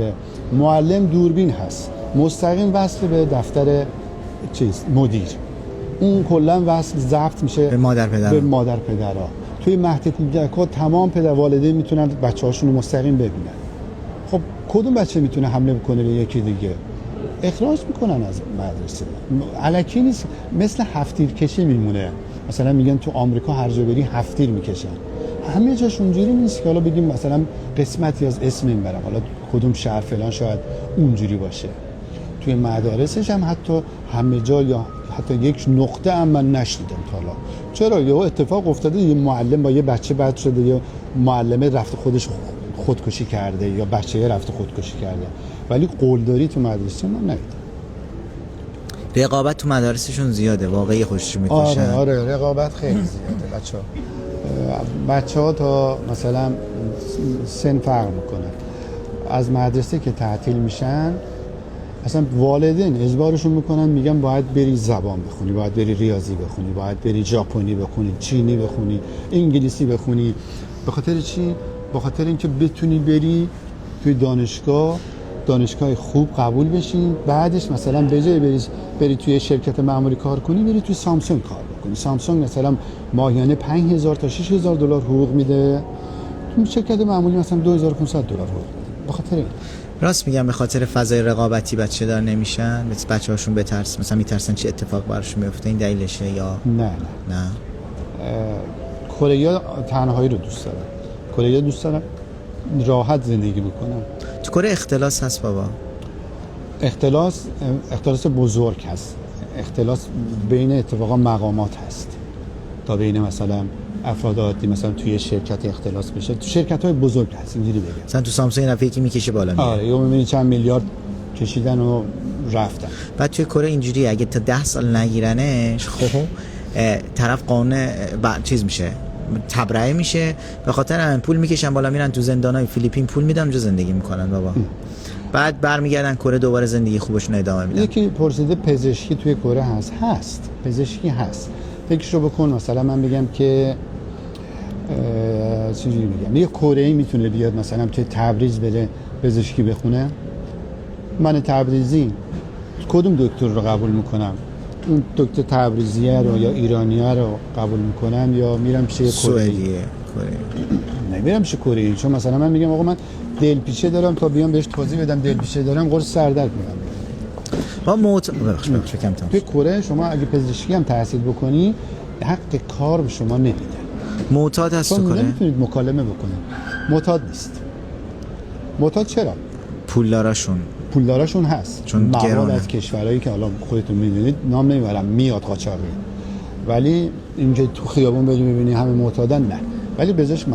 Speaker 2: معلم دوربین هست، مستقیم وصل به دفتر مدیر، اون کلا وصل ضبط میشه
Speaker 1: به مادر
Speaker 2: پدرها. توی مهدکودک‌ها تمام پدر والدین میتونن بچه‌هاشون رو مستقیم ببینن. خب کدوم بچه میتونه حمله بکنه به یکی دیگه؟ اخراج میکنن از مدرسه. الکی نیست، مثل هفتیر کشی میمونه. مثلا میگن تو آمریکا هر جا بری هفتیر میکشن، همه جاش اونجوری نیست که حالا بگیم مثلا قسمتی از اسم این برم، حالا کدوم شهر فلان شاید اونجوری باشه. توی مدارسش هم حتی همه جا یا حتی یک نقطه هم من نشنیدم تا حالا. چرا؟ یه اتفاق افتاده یه معلم با یه بچه بد شده، یا معلمه رفته خودش خودکشی کرده، یا بچه رفته خودکشی کرده، ولی قولداری تو مدرسه من ندیدم.
Speaker 1: رقابت تو مدارسشون زیاده، واقعی خوشش میکشن.
Speaker 2: آره رقابت خیلی زیاده. بچه‌ها تا مثلا سن فرق میکنه. از مدرسه که تعطیل میشن، اصلا والدین اجبارشون میکنن، میگن باید بری زبان بخونی، باید بری ریاضی بخونی، باید بری ژاپنی بخونی، چینی بخونی، انگلیسی بخونی. به خاطر چی؟ به خاطر اینکه بتونی بری توی دانشگاه خوب قبول بشین، بعدش مثلا به جای بری توی شرکت معمولی کار کنی، بری توی سامسونگ کار بکنی. سامسونگ مثلا ماهیانه 5000 تا 6000 دلار حقوق میده، تو شرکت معمولی مثلا 2500 دلار حقوق میده. به خاطر این
Speaker 1: راست میگم، به خاطر فضای رقابتی بچه دار نمیشن، بچه‌هاشون مثلا میترسن چه اتفاق براشون میفته، این دلیلشه یا
Speaker 2: نه کره‌ها تنهایی رو دوست دارن، کره‌ها دوست دارن راحت زندگی بکنن.
Speaker 1: تو کره اختلاس هست بابا؟
Speaker 2: اختلاس بزرگ هست. اختلاس بین اتفاقا مقامات هست، تا بین مثلا افراد عادی مثلا توی شرکت اختلاس بشه. تو شرکت‌های بزرگ هست اینجوری بگم.
Speaker 1: مثلا تو سامسونگ این یکی میکشه بالا میره.
Speaker 2: آره، یا می‌بینی چند میلیارد کشیدن و رفتن.
Speaker 1: بعد توی کره اینجوری اگه تا 10 سال نگیرنش، خب طرف قانون چیز میشه، تبرئه میشه، به خاطر همین پول میکشن بالا، میرن تو زندانای فیلیپین پول میدن، اونجا زندگی میکنن بابا. بعد برمیگردن کره، دوباره زندگی خوبشون ادامه میدن.
Speaker 2: یکی پرسیده پزشکی توی کره هست پزشکی هست. فکرشو بکن، مثلا من بگم که چیزی میگم، یه کره‌ای میتونه بیاد مثلا توی تبریز بره پزشکی بخونه. من تبریزی کدوم دکتر رو قبول میکنم؟ اون دکتر تبریزیه رو یا ایرانیه رو قبول میکنم، یا میرم پیش
Speaker 1: سوئدیه؟
Speaker 2: نمیرم پیش کره‌ای، چون مثلا من میگم آقا من دلپیچه دارم، تا بیام بهش توضیح بدم دلپیچه دارم، قرص سردرد میدم.
Speaker 1: با
Speaker 2: توی کره شما اگه پزشکی هم تحصیل بکنی، حق کار به شما نمیدن.
Speaker 1: معتاد هست تو کره؟
Speaker 2: نمیتونید مکالمه بکنید. معتاد نیست. معتاد چرا؟ پولداراشون هست،
Speaker 1: چون
Speaker 2: مواد
Speaker 1: گرونه.
Speaker 2: از کشورهایی که حالا خودتون میدونید نام نمیبرم میاد قاچاقی، ولی اینکه تو خیابون بری میبینی همه معتادن نه، ولی بهش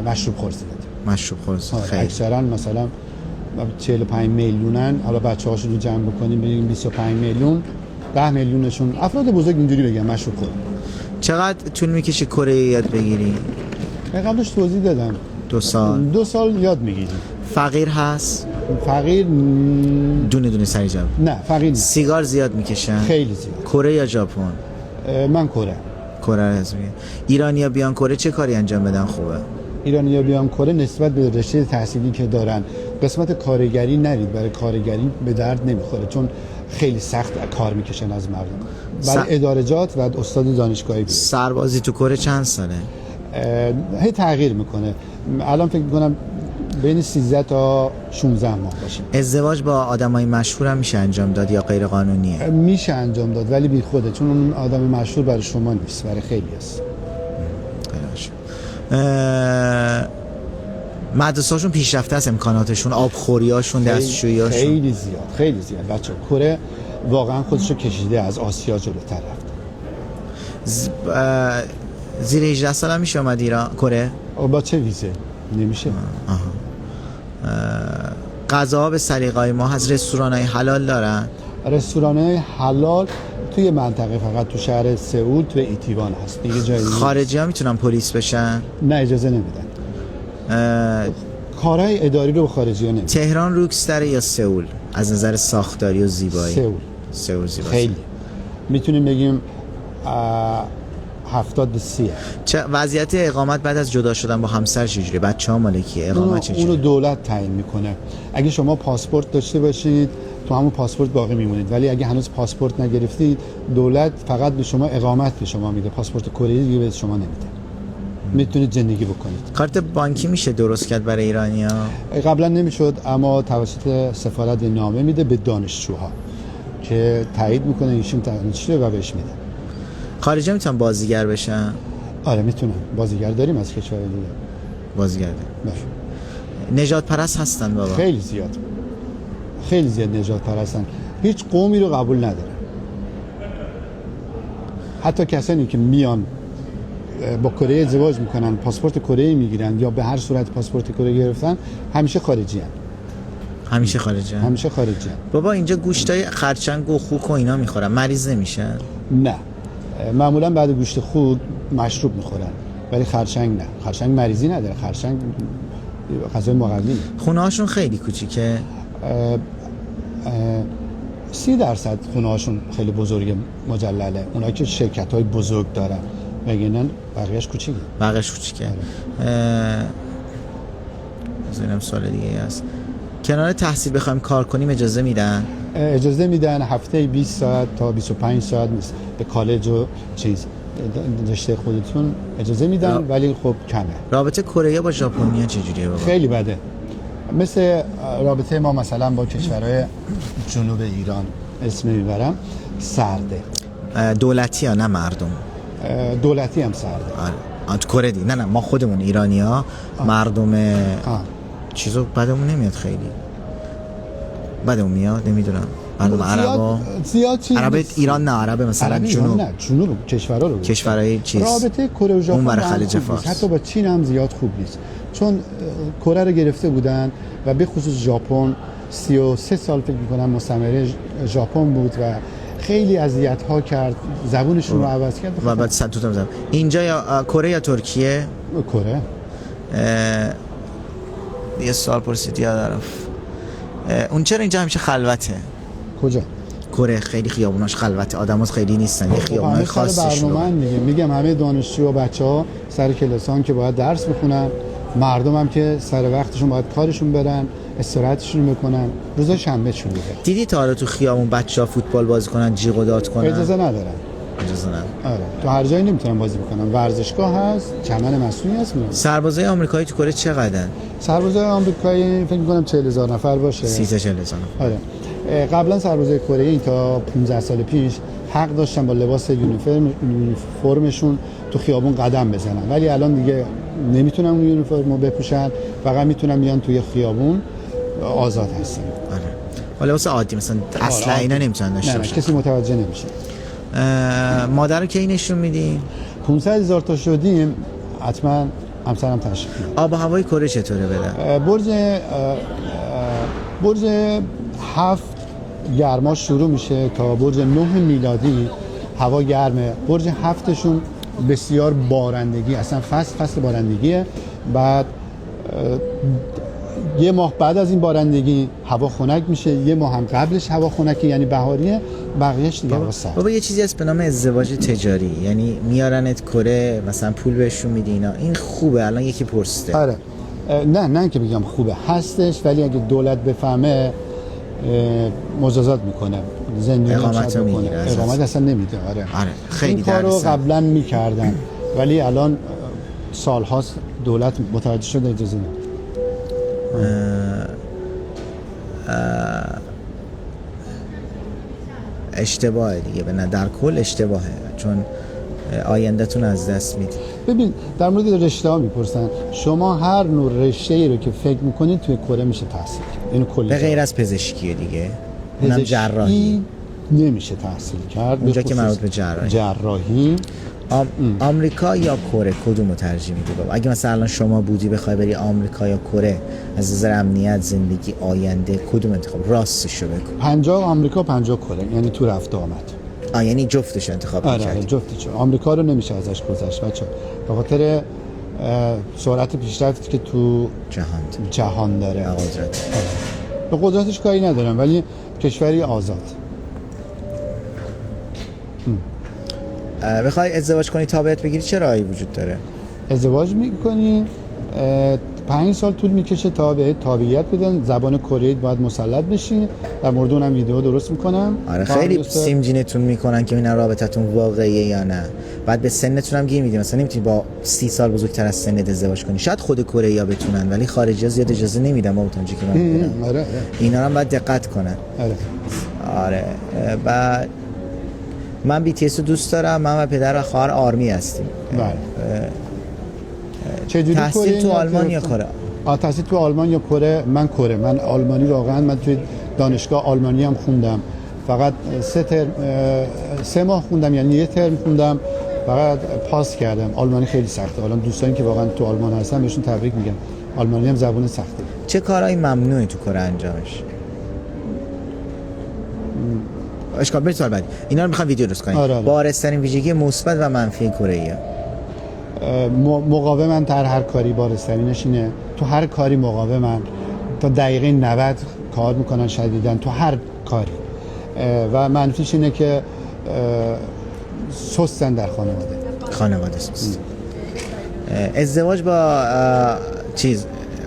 Speaker 2: مشروب خور زیاد.
Speaker 1: مشروب خور خیلی.
Speaker 2: اکثرا مثلا 45 میلیونن، حالا بچه‌هاشون رو جمع بکنیم ببینیم 25 میلیون 10 میلیونشون افراد بزرگ اینجوری بگم مشروب خور.
Speaker 1: چقدر طول میکشه کره یاد بگیری؟
Speaker 2: قبلش توضیح دادم
Speaker 1: 2 سال.
Speaker 2: 2 سال یاد میگیری.
Speaker 1: فقیر هست؟
Speaker 2: فقیر
Speaker 1: دونه سری جواب.
Speaker 2: نه فقیر نیست.
Speaker 1: سیگار زیاد میکشن؟
Speaker 2: خیلی زیاد.
Speaker 1: کره یا ژاپن؟
Speaker 2: من کره.
Speaker 1: کره از میگه. ایرانیا بیان کره چه کاری انجام بدن خوبه؟
Speaker 2: ایرانی‌ها بیان کره نسبت به رشته تحصیلی که دارن قسمت کارگری نرید، برای کارگری به درد نمیخوره چون خیلی سخت کار میکشن از مردم. برای ادارجات و استاد دانشگاهی بود.
Speaker 1: سربازی تو کره چند ساله؟
Speaker 2: هی تغییر میکنه. الان فکر میکنم بین 13 تا 16 ماه باشه.
Speaker 1: ازدواج با آدمای مشهور هم میشه انجام داد یا غیر قانونیه؟
Speaker 2: میشه انجام داد ولی بی خوده، چون اون آدم مشهور برای شما نیست، برای خیلی است.
Speaker 1: مدرسه‌هاشون پیشرفته است، امکاناتشون، آبخوریاشون، دستشوییاشون
Speaker 2: خیلی زیاد، خیلی زیاد. بچه کره واقعا خودشو کشیده از آسیا جلوتر رفته.
Speaker 1: زیر 18 سال هم میشه اومد ایران کره؟
Speaker 2: با چه ویزه؟ نمیشه.
Speaker 1: غذاها به سلیقه‌های ما هست. رستوران‌های حلال دارن؟
Speaker 2: رستوران‌های حلال توی منطقه فقط تو شهر سئول تو ایتیوان هست، دیگه جایی نیست.
Speaker 1: خارجی ها میتونن پلیس بشن؟
Speaker 2: نه اجازه نمیدن. کارهای اداری رو به خارجی ها نمیدن.
Speaker 1: تهران روکستره یا سئول از نظر ساختاری و زیبایی؟
Speaker 2: سئول
Speaker 1: زیباست.
Speaker 2: خیلی میتونیم بگیم 70-30.
Speaker 1: چه وضعیت اقامت بعد از جدا شدن با همسر چجوریه؟ بچه‌ها مال کیه؟ اقامت چجوریه؟
Speaker 2: اونو دولت تعیین میکنه. اگه شما پاسپورت داشته باشید تو همون پاسپورت باقی میمونید، ولی اگه هنوز پاسپورت نگرفتید دولت فقط به شما اقامت به شما میده، پاسپورت کره دیگه به شما نمیده. میتونید زندگی بکنید.
Speaker 1: کارت بانکی میشه درست کرد برای ایرانی‌ها؟
Speaker 2: قبلا نمیشد، اما توسط سفارت نامه میده به دانشجوها که تایید میکنه ایشون دانشجو و بهش میده.
Speaker 1: خارجی میتونن بازیگر بشن؟
Speaker 2: آره میتونن. بازیگر داریم از کشور دیگه.
Speaker 1: بازیگر نجات پرست هستن بابا؟
Speaker 2: خیلی زیاد. خیلی زیاد نجات پرستن. هیچ قومی رو قبول ندارن. حتی کسانی که میان با کره ازدواج میکنن، پاسپورت کره میگیرن یا به هر صورت پاسپورت کره گرفتن، همیشه خارجی هن.
Speaker 1: همیشه خارجی هن؟
Speaker 2: همیشه خارجی هن.
Speaker 1: بابا اینجا گوشتای خرچنگ و خوک و اینا میخورن، مریض نمیشن؟
Speaker 2: نه معمولا بعد گوشت خود مشروب میخورن، ولی خرچنگ نه. خرچنگ مریضی نداره، خرچنگ غذای مقوی.
Speaker 1: خونه هاشون خیلی کوچیکه؟
Speaker 2: 30% خونه هاشون خیلی بزرگه، مجلله. اونایی که شرکت های بزرگ دارن میگنن بقیهش کوچیکه.
Speaker 1: بقیهش کوچیکه. بذاریم سوال دیگه هست. کنار تحصیل بخوایم کار کنیم اجازه میدن؟
Speaker 2: اجازه میدن. هفته 20 ساعت تا 25 ساعت به کالج و چیز رشته خودتون اجازه میدن، ولی خب کمه.
Speaker 1: رابطه کره با ژاپنیا چجوریه بابا؟
Speaker 2: خیلی بده. مثل رابطه ما مثلا با کشورهای جنوب ایران اسم میبرم، سرده.
Speaker 1: دولتی ها نه مردم؟
Speaker 2: دولتی هم سرده.
Speaker 1: آره تو کره دی. نه ما خودمون ایرانیا مردم چیزو بدمون نمیاد، خیلی بدمون میاد، نمیدونم. مردم عربا
Speaker 2: زیاد چیز
Speaker 1: عرب ایران نه، عرب مثلا جنوب،
Speaker 2: نه جنوب کشورها رو،
Speaker 1: کشورهای چیز.
Speaker 2: رابطه کره و ژاپن
Speaker 1: اون برای خلیج فارس،
Speaker 2: حتی با چین هم زیاد خوب نیست، چون کره رو گرفته بودن و به خصوص ژاپن 33 سال فکر می‌کنم مستعمره ژاپن بود و خیلی اذیت‌ها کرد، زبونشون رو عوض کرد
Speaker 1: و بعد سنتوتم زدن. اینجا یا کره یا ترکیه؟
Speaker 2: کره.
Speaker 1: یه سوال پرسید یادم. اون چرا اینجا همیشه خلوته؟
Speaker 2: کجا؟
Speaker 1: کره خیلی خیابوناش خلوته، آدماش خیلی نیستن، یه خیابونای خاصی
Speaker 2: برنامه میگم همه دانشجو و بچه‌ها سر کلاسان که باید درس بخونن، مردم هم که سر وقتشون باید کارشون برن، استراحتشون بکنن، روزا شنبه شون میده.
Speaker 1: دیدی تا حالا تو خیابون بچه‌ها فوتبال بازی کنن، جیغ و داد کنن؟
Speaker 2: اجازه ندارن.
Speaker 1: اجازه ندارن.
Speaker 2: آره تو هر جایی نمیتونن بازی بکنن. ورزشگاه هست، چمن مصنوعی هست.
Speaker 1: سربازای آمریکایی تو کره چقدرن؟
Speaker 2: سربازای آمریکایی فکر می‌کنم 40,000 نفر باشه.
Speaker 1: 30 تا 40,000.
Speaker 2: آره. قبلا سربازای کره تا 15 سال پیش حق داشتن با لباس یونیفرمشون تو خیابون قدم بزنن، ولی الان دیگه نمیتونن اون یونیفرمو بپوشن، فقط میتونن بیان توی خیابون، آزاد هستن.
Speaker 1: آره. حالا واسه عادی مثلا اصلا اینا نمیتونن داشته باشن.
Speaker 2: کسی متوجه نمیشه.
Speaker 1: مادر رو کی نشون میدی؟
Speaker 2: 500,000 تا شدیم حتما همسرم تشریف میاره.
Speaker 1: آب و هوای کره چطوره بده؟
Speaker 2: برج 7 گرما شروع میشه تا برج 9 میلادی هوا گرمه. برج 7شون بسیار بارندگی، اصلا فصل بارندگیه. بعد یه ماه بعد از این بارندگی هوا خنک میشه، یه ماه هم قبلش هوا خنکه، یعنی بهاریه، بقیه‌اش دیگه هوا سرد.
Speaker 1: بابا یه چیزی هست به نام ازدواج تجاری، یعنی میارنت کره مثلا پول بهشون میدی اینا، این خوبه؟ الان یکی پرسیده.
Speaker 2: آره نه که بگم خوبه، هستش، ولی اگه دولت بفهمه مجازات میکنه، زندانی
Speaker 1: اقامت میگیره،
Speaker 2: اقامت اصلا نمیده. آره
Speaker 1: خیلی
Speaker 2: این کارو قبلا میکردن ولی الان سالهاست دولت متوجه شده اجازه نمیده.
Speaker 1: اشتباهه دیگه، در کل اشتباهه، چون آیندهتون از دست میدید.
Speaker 2: ببین در مورد رشته ها میپرسن، شما هر نوع رشته ای رو که فکر میکنید توی کره میشه تحصیل کرد، اینو کلی
Speaker 1: به غیر از پزشکیه دیگه، اونم جراحی
Speaker 2: نمیشه تحصیل کرد،
Speaker 1: اونجا که مربوط به
Speaker 2: جراحی.
Speaker 1: آمریکا یا کره کدومو ترجیح میدی بابا؟ اگه مثلا الان شما بودی بخوای بری آمریکا یا کره، از نظر امنیت، زندگی، آینده، کدوم انتخاب؟ راستشو بگو.
Speaker 2: 50 آمریکا 50 کره، یعنی تو رفت آمد.
Speaker 1: یعنی جفتش انتخاب می‌کردی؟
Speaker 2: آره جفتش. آمریکا رو نمیشه ازش گذشت بچه‌ها، به خاطر سرعت پیشرفتی که تو جهان داره.
Speaker 1: قدرت.
Speaker 2: به قدرتش کاری ندارم، ولی کشوری آزاد.
Speaker 1: بخوای ازدواج کنی تابعیت بگیری چه راهی وجود داره؟
Speaker 2: ازدواج میکنی 5 سال طول میکشه تا به تابعیت بدن، زبان کره باید مسلط بشی، در مورد اونم ویدیو درست میکنم.
Speaker 1: آره خیلی سیمجینتون میکنن که ببینن رابطتون واقعیه یا نه. بعد به سنتون هم گیر میدیم، مثلا نمیتونی با 30 سال بزرگتر از سنت ازدواج کنی. شاید خود کره ها بتونن ولی خارجی زیاد اجازه نمیدن. ما اونجا که من میدونم
Speaker 2: آره
Speaker 1: اینا هم باید دقت کنن. آره بعد من BTS رو دوست دارم. من و پدر و خواهر آرمی هستیم.
Speaker 2: چجوری
Speaker 1: تحصیل تو آلمان یا کره؟
Speaker 2: تحصیل تو آلمان یا کره؟ من کره. من آلمانی واقعا، من توی دانشگاه آلمانی هم خوندم، فقط 3 ماه خوندم، یعنی 1 ترم خوندم، فقط پاس کردم. آلمانی خیلی سخته. الان دوستانی که واقعا تو آلمان هستن بهشون تبریک میگم، آلمانی هم زبان سخته.
Speaker 1: چه کارهایی ممنوعه تو کره انجامش؟ اشکال برید سوال بعدی. اینا رو میخوام ویدیو درست کنیم. بارزترین ویژگی مثبت و منفی کره ها.
Speaker 2: مقاومن در هر کاری، بارزترینش اینه. تو هر کاری مقاومن، تا دقیقه 90 کار میکنن شدیدن تو هر کاری. و منفیش اینه که سستن در خانواده سست.
Speaker 1: ازدواج با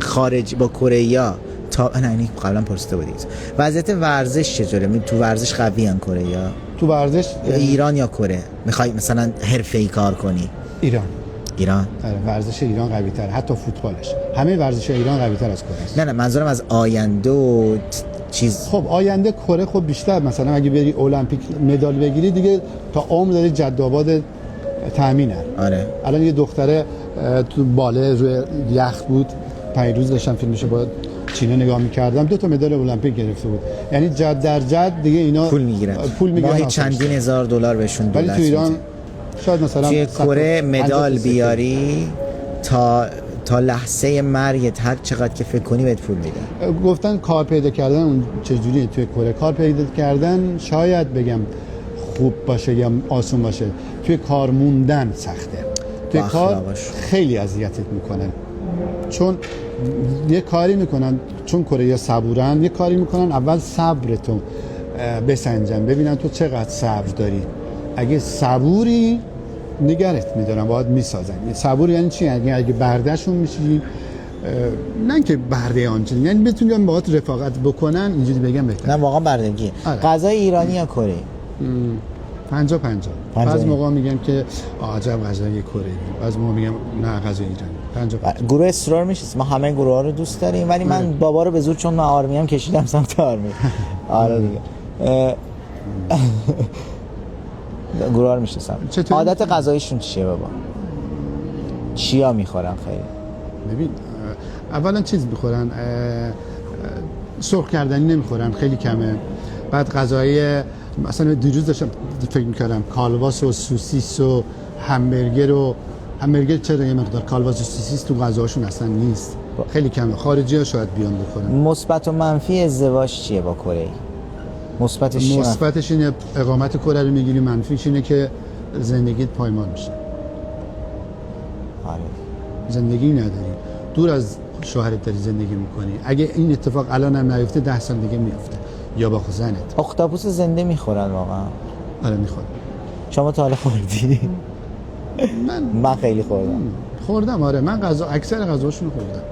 Speaker 1: خارج با کره‌ای نه اینی قبلا پرسیده بودید. وضعیت ورزش چطوره؟ تو ورزش قوی ان کره‌ای ها؟
Speaker 2: تو ورزش
Speaker 1: ایران یا کره؟ میخوای مثلا حرفه‌ای کار کنی؟
Speaker 2: ایران.
Speaker 1: آره
Speaker 2: ورزش ایران قوی تر، حتی فوتبالش. همه ورزش ایران قوی تر از کره است.
Speaker 1: نه منظورم از آینده و
Speaker 2: خب آینده کره خب بیشتر، مثلا اگه بری المپیک مدال بگیری دیگه تا عمر داری جدآباد تامینه.
Speaker 1: آره
Speaker 2: الان یه دختره تو باله روی یخت بود، 5 روز داشتم فیلمشو با چینه نگاه می‌کردم، 2 تا مدال المپیک گرفته بود. یعنی جد در جد دیگه اینا
Speaker 1: پول میگیرن ماهی چندین هزار دلار بهشون دولت میده.
Speaker 2: ولی تو ایران شاید مثلا
Speaker 1: توی کره مدال بیاری تا لحظه مرگت هر چقدر که فکر کنی بهت پول میدن.
Speaker 2: گفتن کار پیدا کردن اون چجوریه توی کره؟ کار پیدا کردن شاید بگم خوب باشه یا آسون باشه، توی کار موندن سخته. توی کار خیلی اذیتت میکنن، چون یه کاری میکنن، چون کره صبورن، یه کاری میکنن اول صبرتو بسنجن، ببینن تو چقدر صبر داری. اگه صبوری نگرت میدارن، باید میسازن. صبور یعنی چی؟ اگه بردهشون میشی، نه که برده آنچه، یعنی بتونن باهات رفاقت بکنن، اینجوری بگم بهتره.
Speaker 1: نه واقعا بردگی. غذای ایرانی یا کره؟
Speaker 2: 50-50. بعضی موقع میگن که عجب غذای کره، بعضی موقع میگم نه غذای ایرانی. 50-50.
Speaker 1: گروه اصرار میشه، ما همه گروه ها رو دوست داریم، ولی من بابا رو به زور، چون من آرمی هم کشیدم سمت آرمی. آره دیگه. گروه رو میشناسم.
Speaker 2: چطوری؟
Speaker 1: عادت غذاییشون چیه بابا؟ چیا میخورن خیلی؟
Speaker 2: ببین اولا چیز میخورن، سرخ کردنی نمیخورن، خیلی کمه. بعد غذای مثلا دیروز داشتم فکر میکردم کالباس و سوسیس و همبرگر چرا یه مقدار کالباس و سوسیس تو غذاشون اصلا نیست، خیلی کمه. خارجی ها شاید بیان بخورن.
Speaker 1: مثبت و منفی ازدواج چیه با کره ای؟ مثبتش چیه؟
Speaker 2: مثبتش اینه اقامت کره رو میگیری، منفیش اینه که زندگیت پایمال میشه.
Speaker 1: آره.
Speaker 2: زندگی نداری، دور از شوهرت داری زندگی میکنی. اگه این اتفاق الان هم نیفته 10 سال دیگه میفته، یا با زنت.
Speaker 1: اختاپوس زنده میخورن واقعا؟
Speaker 2: آره میخورم.
Speaker 1: شما تا حالا خوردی؟ من خیلی
Speaker 2: خوردم. آره من اکثر غذاشون خوردم.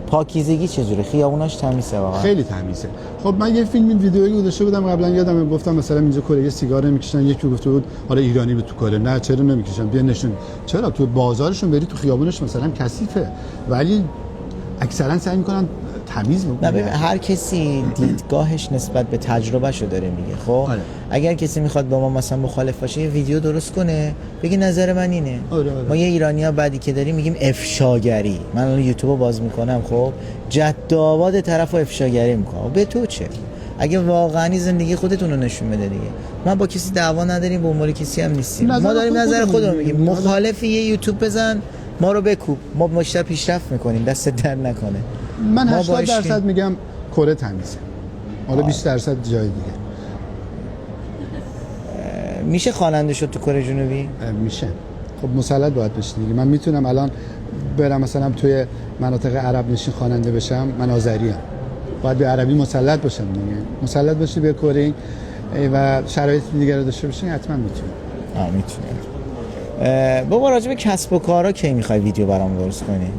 Speaker 1: پاکیزگی چجوره؟ خیابوناش تمیزه واقعا؟
Speaker 2: خیلی تمیزه. خب من یه ویدیویی گذاشته بودم قبلا، یادمه گفتم مثلا اینجا کره سیگار نمیکشن، یکی گفته بود حالا ایرانی به تو کره، نه چرا نمیکشن، بیا نشون. چرا تو بازارشون بری، تو خیابونش مثلا کثیفه، ولی اکثرا سعی میکنن تمیز بکنن.
Speaker 1: نه هر کسی دیدگاهش نسبت به تجربهشو داره میگه. خب
Speaker 2: آره.
Speaker 1: اگر کسی میخواد با ما مثلا مخالف باشه یه ویدیو درست کنه بگه نظر من اینه.
Speaker 2: آره.
Speaker 1: ما یه ایرانی‌ها بعدی که داریم میگیم افشاگری. من الان یوتیوبو باز میکنم، خب جد آباد طرفو افشاگری میکنم. به تو چه؟ اگه واقعا زندگی خودتون رو نشون بده دیگه. ما با کسی دعوا نداریم، با عنوان کسی هم نیستیم. ما داریم نظر خودمون میگیم. مخالف یه یوتیوب بزن، ما رو بکوب، ما بیشتر پیشرفت میکنیم، دست در نکنه.
Speaker 2: من 80% میگم کره تمیزه، حالا 20% جای دیگه.
Speaker 1: میشه خواننده شد تو کره جنوبی؟
Speaker 2: میشه. خب مسلط باید بشی دیگه. من میتونم الان برم مثلا توی مناطق عرب نشین خواننده بشم، من آذریم، باید به عربی مسلط باشم دیگه. مسلط باشی به کره و شرایط دیگه رو داشته باشی حتما میتونی.
Speaker 1: میتونی. بابا راجع به کسب و کارا کی میخوای ویدیو برام درست کنی؟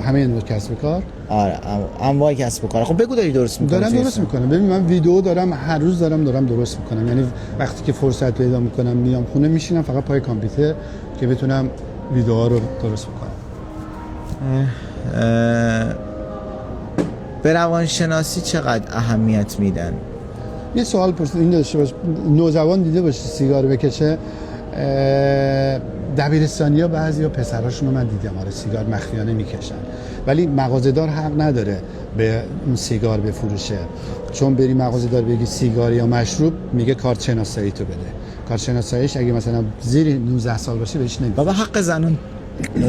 Speaker 2: همه این کسب و کار؟
Speaker 1: آره انواع کسب و کار. خب بگو داری درست میکنی؟
Speaker 2: دارم درست میکنم. ببین من ویدیو دارم هر روز دارم درست میکنم. یعنی وقتی که فرصت پیدا میکنم میام خونه میشینم فقط پای کامپیوتر که بتونم ویدیوها رو درست بکنم.
Speaker 1: به روانشناسی چقدر اهمیت میدن؟
Speaker 2: یه سوال پرسید این داشته باش، نوجوان دیده باشه سیگار بکشه، دبیرستانی‌ها بعضیا پسراشون رو من دیدم آره سیگار مخفیانه میکشن، ولی مغازه‌دار حق نداره به اون سیگار بفروشه، چون بری مغازه‌دار بگی سیگار یا مشروب میگه کارت شناسایی تو بده. کارت شناساییش اگه مثلا زیر 19 سال باشه بهش نمیده.
Speaker 1: بابا حق زنان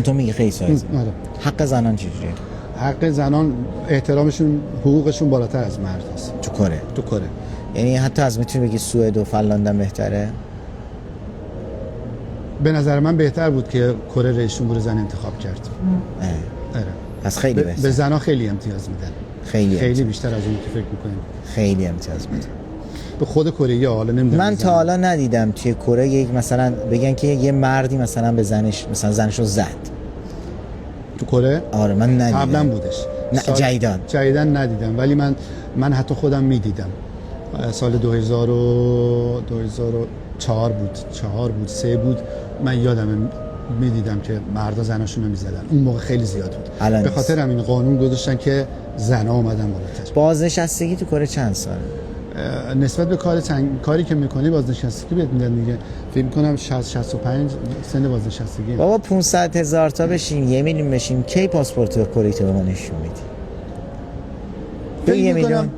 Speaker 1: تو میگی خیلی سایز.
Speaker 2: آره.
Speaker 1: حق زنان چجوریه؟
Speaker 2: حق زنان احترامشون، حقوقشون بالاتر از مرد است تو کره.
Speaker 1: یعنی حتی از میتونی بگی سوئد و فنلاند بهتره؟
Speaker 2: به نظر من بهتر بود که کره رئیس جمهور زن انتخاب کرد. آره.
Speaker 1: پس خیلی بهتر.
Speaker 2: به زنها خیلی امتیاز میدن. خیلی بیشتر از اون که فکر میکنیم.
Speaker 1: خیلی امتیاز میدن.
Speaker 2: به خود کره حالا نمیدونم.
Speaker 1: من تا حالا ندیدم توی کره یک مثلا بگن که یه مردی مثلا به زنش مثلا زنشو زد.
Speaker 2: تو کره؟
Speaker 1: آره من ندیدم.
Speaker 2: قبلا بودش.
Speaker 1: نه
Speaker 2: جدیدن ندیدم، ولی من حتی خودم میدیدم. سال 2004 بود 3 بود، من یادمه میدیدم که مردا زناشون رو میزدن. اون موقع خیلی زیاد بود. به خاطر همین قانون گذاشتن که زنا اومدن بالاتر.
Speaker 1: بازنشستگی تو کره چند ساله؟
Speaker 2: نسبت به کاری که میکنی بازنشستگی بهت میدن دیگه. فکر میکنم 65 سن بازنشستگی.
Speaker 1: بابا 500,000 تا بشیم 1 میلیون بشیم کی پاسپورت کره تو به ما نشون میدی؟ تو 1 میلیون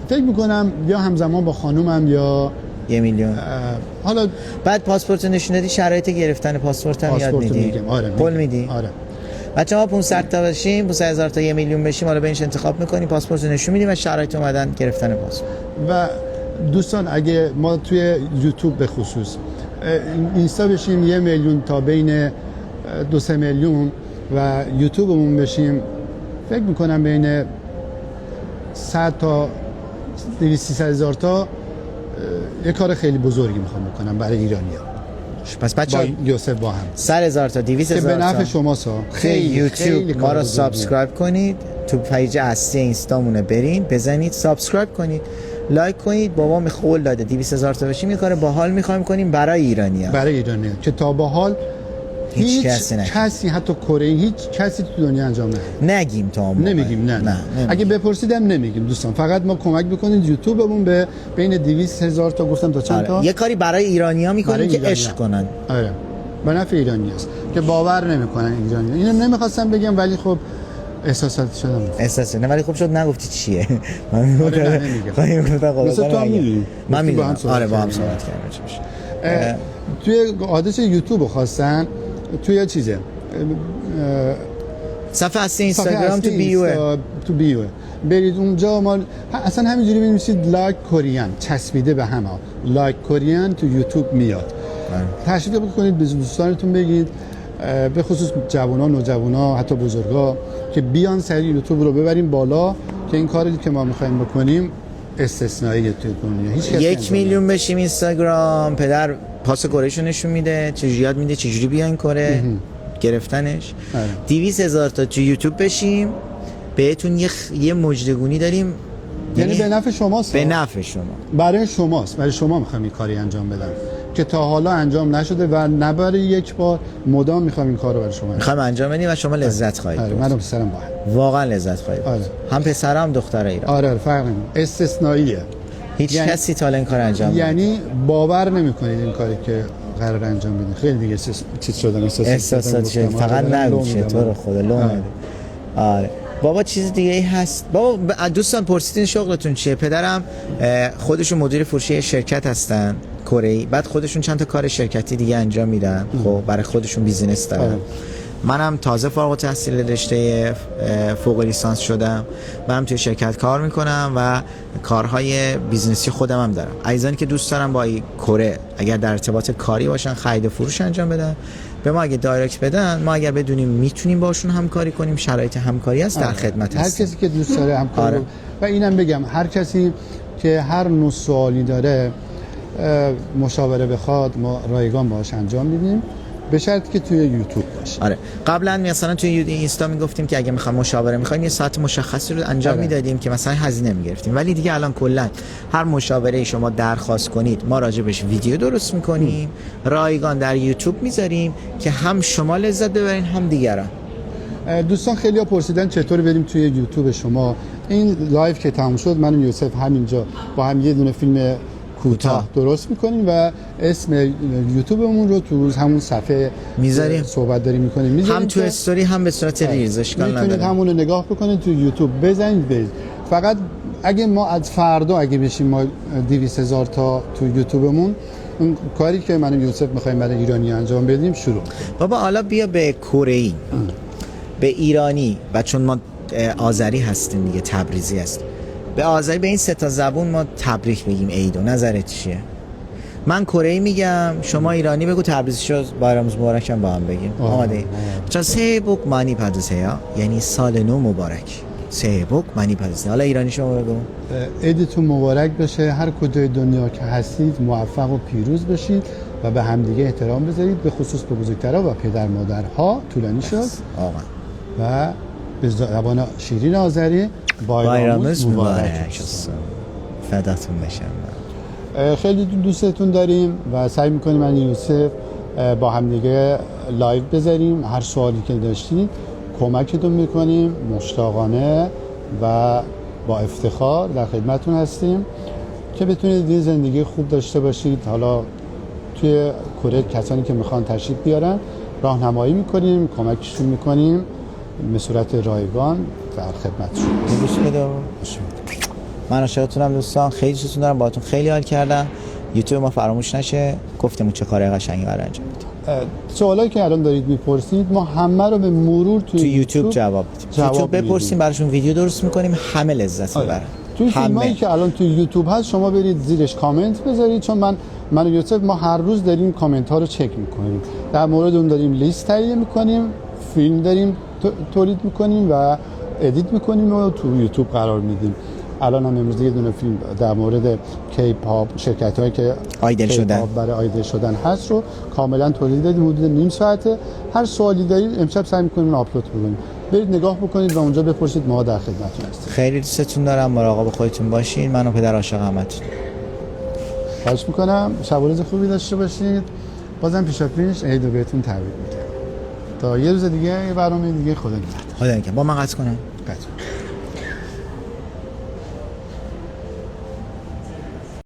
Speaker 2: فکر میکنم یا همزمان با خانومم یا
Speaker 1: 1 میلیون.
Speaker 2: حالا
Speaker 1: بعد پاسپورت نشون دادی شرایط گرفتن پاسپورت هم یاد میدی؟
Speaker 2: آره
Speaker 1: قول میدی؟
Speaker 2: آره.
Speaker 1: بچه‌ها 500 تا بشیم 500,000 تا 1 میلیون بشیم، حالا بهش انتخاب میکنیم، پاسپورت نشون میدیم و شرایط اومدن گرفتن پاسپورت.
Speaker 2: و دوستان اگه ما توی یوتیوب به خصوص اینستا بشیم 1 میلیون تا بین 2-3 میلیون و یوتیوبمون بشیم فکر میکنم بین 100 تا 200-300,000 تا یه کار خیلی بزرگی میخوام بکنم برای ایرانی‌ها.
Speaker 1: پس بچه‌ها
Speaker 2: یوسف با هم
Speaker 1: 100,000 تا 200,000
Speaker 2: تا به نفع شماست.
Speaker 1: خیلی یوتیوب ما رو سابسکرایب کنید، تو پیج اصلی اینستامونه برین بزنید سابسکرایب کنید، لایک کنید. بابا قول داده 200,000 تا بشیم یه کار باحال می‌خوایم کنیم برای ایرانی‌ها.
Speaker 2: که تا به حال
Speaker 1: هیچ کسی نکنه.
Speaker 2: کسی حتی کره هیچ کسی تو دنیا انجام نده.
Speaker 1: نگیم تا اون موقع.
Speaker 2: نمیگیم نه. اگه بپرسیدم نمیگیم دوستان، فقط ما کمک بکنید یوتیوبمون به بین 200,000 تا گفتم تا چند تا
Speaker 1: یه کاری برای ایرانی‌ها می‌کنیم که عشق کنن.
Speaker 2: آره به نفع ایرانی است که باور نمیکنن ایرانی. اینو نمیخواستم بگم ولی خب احساساتی شدم.
Speaker 1: احساسه نه ولی خب شد نگفتی چیه. من
Speaker 2: نمیگم.
Speaker 1: مثل
Speaker 2: تو هم میدونی.
Speaker 1: من میدونم. آره با هم صحبت کردیم.
Speaker 2: توی آدرس یوتیوب خواستن توی چیزه
Speaker 1: صفحه اصلی اینستاگرام
Speaker 2: تو بیوه برید اونجا. ما اصلا همینجوری بنویسید لایک کورین چسبیده به هم، لایک کورین تو یوتیوب میاد. تشریف بکنید به دوستانتون بگید، به خصوص جوونا، نوجوانا، حتی بزرگا که بیان سری یوتیوب رو ببریم بالا که این کاری که ما می‌خوایم بکنیم استثنائیه تو دنیا. هیچ کسی
Speaker 1: 1 میلیون بشیم اینستاگرام. پدر پاس کورهشو نشون میده، چجوری یاد میده چجوری بیان کره گرفتنش. 200,000 تا تو یوتیوب بشیم. بهتون یه مجدگونی داریم،
Speaker 2: یعنی به نفع شماست.
Speaker 1: به نفع شما،
Speaker 2: برای شماست، برای شما میخوام این کاری انجام بدم که تا حالا انجام نشده و نه برای یک بار، مدام میخوام این کارو برای شما
Speaker 1: میخوام انجام بدیم و شما لذت خواهید برد.
Speaker 2: من و پسرم با هم
Speaker 1: واقعا لذت خواهید برد. هم پسر هم دختر ایران.
Speaker 2: آره فرق نمیکنه، استثنائیه.
Speaker 1: هیچ کسی تا این کار انجام
Speaker 2: یعنی باور نمیکنید این کاری که قرار انجام بدین. خیلی دیگه چیز شدن
Speaker 1: احساسات شد. فقط نگو چطور خدا لو نده. آره بابا چیز دیگه ای هست. بابا دوستان پرسیدین شغلتون چیه؟ پدرم خودشون مدیر فروشی شرکت هستن کره‌ای، بعد خودشون چند تا کار شرکتی دیگه انجام میدن. خب برای خودشون بیزینس دارن. منم تازه فارغ التحصیل رشته فوق لیسانس شدم و هم توی شرکت کار میکنم و کارهای بیزنسی خودم هم دارم. عزیزانی که دوست دارم با کره اگر در ارتباط کاری باشن، خرید و فروش انجام بدن، به ما اگه دایرکت بدن، ما اگر بدونیم میتونیم باشون همکاری کنیم، شرایط همکاری هست، در خدمت هستیم.
Speaker 2: هر کسی که دوست داره همکاری و اینم بگم هر کسی که هر نوع سوالی داره مشاوره بخواد، ما رایگان باهاش انجام میدیم، به شرطی که توی یوتیوب باشه.
Speaker 1: آره قبلا مثلا توی اینستا میگفتیم که اگه میخوام مشاوره میخوایم یه ساعت مشخصی رو انجام میدادیم که مثلا هزینه میگرفتیم، ولی دیگه الان کلا هر مشاوره شما درخواست کنید ما راجبش ویدیو درست میکنیم، رایگان در یوتیوب میذاریم که هم شما لذت ببرین هم دیگران.
Speaker 2: دوستان خیلی ها پرسیدن چطور بریم توی یوتیوب شما. این لایو که تموم شد من و یوسف همینجا با هم یه دونه فیلم کوتاه درست میکنیم و اسم یوتیوبمون رو تو همون صفحه
Speaker 1: میذاریم،
Speaker 2: صحبت داریم میکنیم،
Speaker 1: هم تو استوری هم به صورت ریلز. اشکال نداره،
Speaker 2: میتونید همون رو نگاه بکنید تو یوتیوب بزنید برید. فقط اگه ما از فردا اگه بشیم ما 200,000 تا تو یوتیوبمون، اون کاری که من و یوسف میخوایم برای ایرانی انجام بدیم شروع.
Speaker 1: بابا حالا بیا به کره‌ای، به ایرانی، و چون ما آذری هستیم دیگه، تبریزی هستیم، به آذری، به این سه تا زبون ما تبریک بگیم عید. و نظرت چیه؟ من کره‌ای میگم، شما ایرانی بگو، تبریزیشو بایرامز مبارکم با هم بگیم. آماده؟ چون 새해 복 많이 받으세요 یعنی سال نو مبارک. 새해 복 많이 받으세요. حالا ایرانی شما بگو.
Speaker 2: عیدتون مبارک بشه، هر کجای دنیا که هستید موفق و پیروز بشید و به همدیگه احترام بذارید، به خصوص به بزرگترها و پدر مادرها. طولانی شد و به زبان شیرین آذری بایرامز مبارک.
Speaker 1: فداتون بشم.
Speaker 2: خیلی دوستتون داریم و سعی میکنیم من یوسف با هم دیگه لایو بذاریم. هر سوالی که داشتید کمکتون میکنیم، مشتاقانه و با افتخار در خدمتتون هستیم که بتونید یه زندگی خوب داشته باشید. حالا توی کره کسانی که میخوان تشریف بیارن راهنمایی میکنیم، کمکشون میکنیم به صورت رایگان در خدمتشون.
Speaker 1: دوست بده. من عاشقتونم دوستان، خیلی دوستتون دارم، باهاتون خیلی حال کردم. یوتیوب ما فراموش نشه، گفتم چه کار قشنگی قرار انجام بدیم.
Speaker 2: سوالایی که الان دارید میپرسید ما همه رو به مرور تو
Speaker 1: یوتیوب جواب بدیم. یوتیوب بپرسیم براشون ویدیو درست میکنیم، همه لذت میبرن.
Speaker 2: تو فیلمایی که الان تو یوتیوب هست شما برید زیرش کامنت بذارید، چون من و یوسف ما هر روز داریم کامنت ها رو چک میکنیم، در مورد اون داریم لیست تهیه میکنیم، فیلم داریم تولید میکنیم و ادیت میکنیم و تو یوتیوب قرار میدیم. الان هم امروز یه دونه فیلم در مورد کی‌پاپ، شرکت‌هایی که
Speaker 1: آیدل شدن
Speaker 2: برای آیدل شدن هست رو کاملا تولید دادیم، حدود نیم ساعته. هر سوالی دارید امشب سعی می‌کنیم آپلود کنیم، برید نگاه بکنید و اونجا بپرسید، ما در خدمتتون هستیم.
Speaker 1: خیلی دوستتون دارم، مراقب خودتون باشین. من و پدر عاشق همتون.
Speaker 2: خواهش می‌کنم شب و روز خوبی داشته باشید. بازم پیشاپیش عید رو بهتون تبریک میگم. تا یه روز دیگه یه برنامه دیگه خدا نگهدار.
Speaker 1: خدا نگهدار. با من قطع کنم.
Speaker 2: قطع.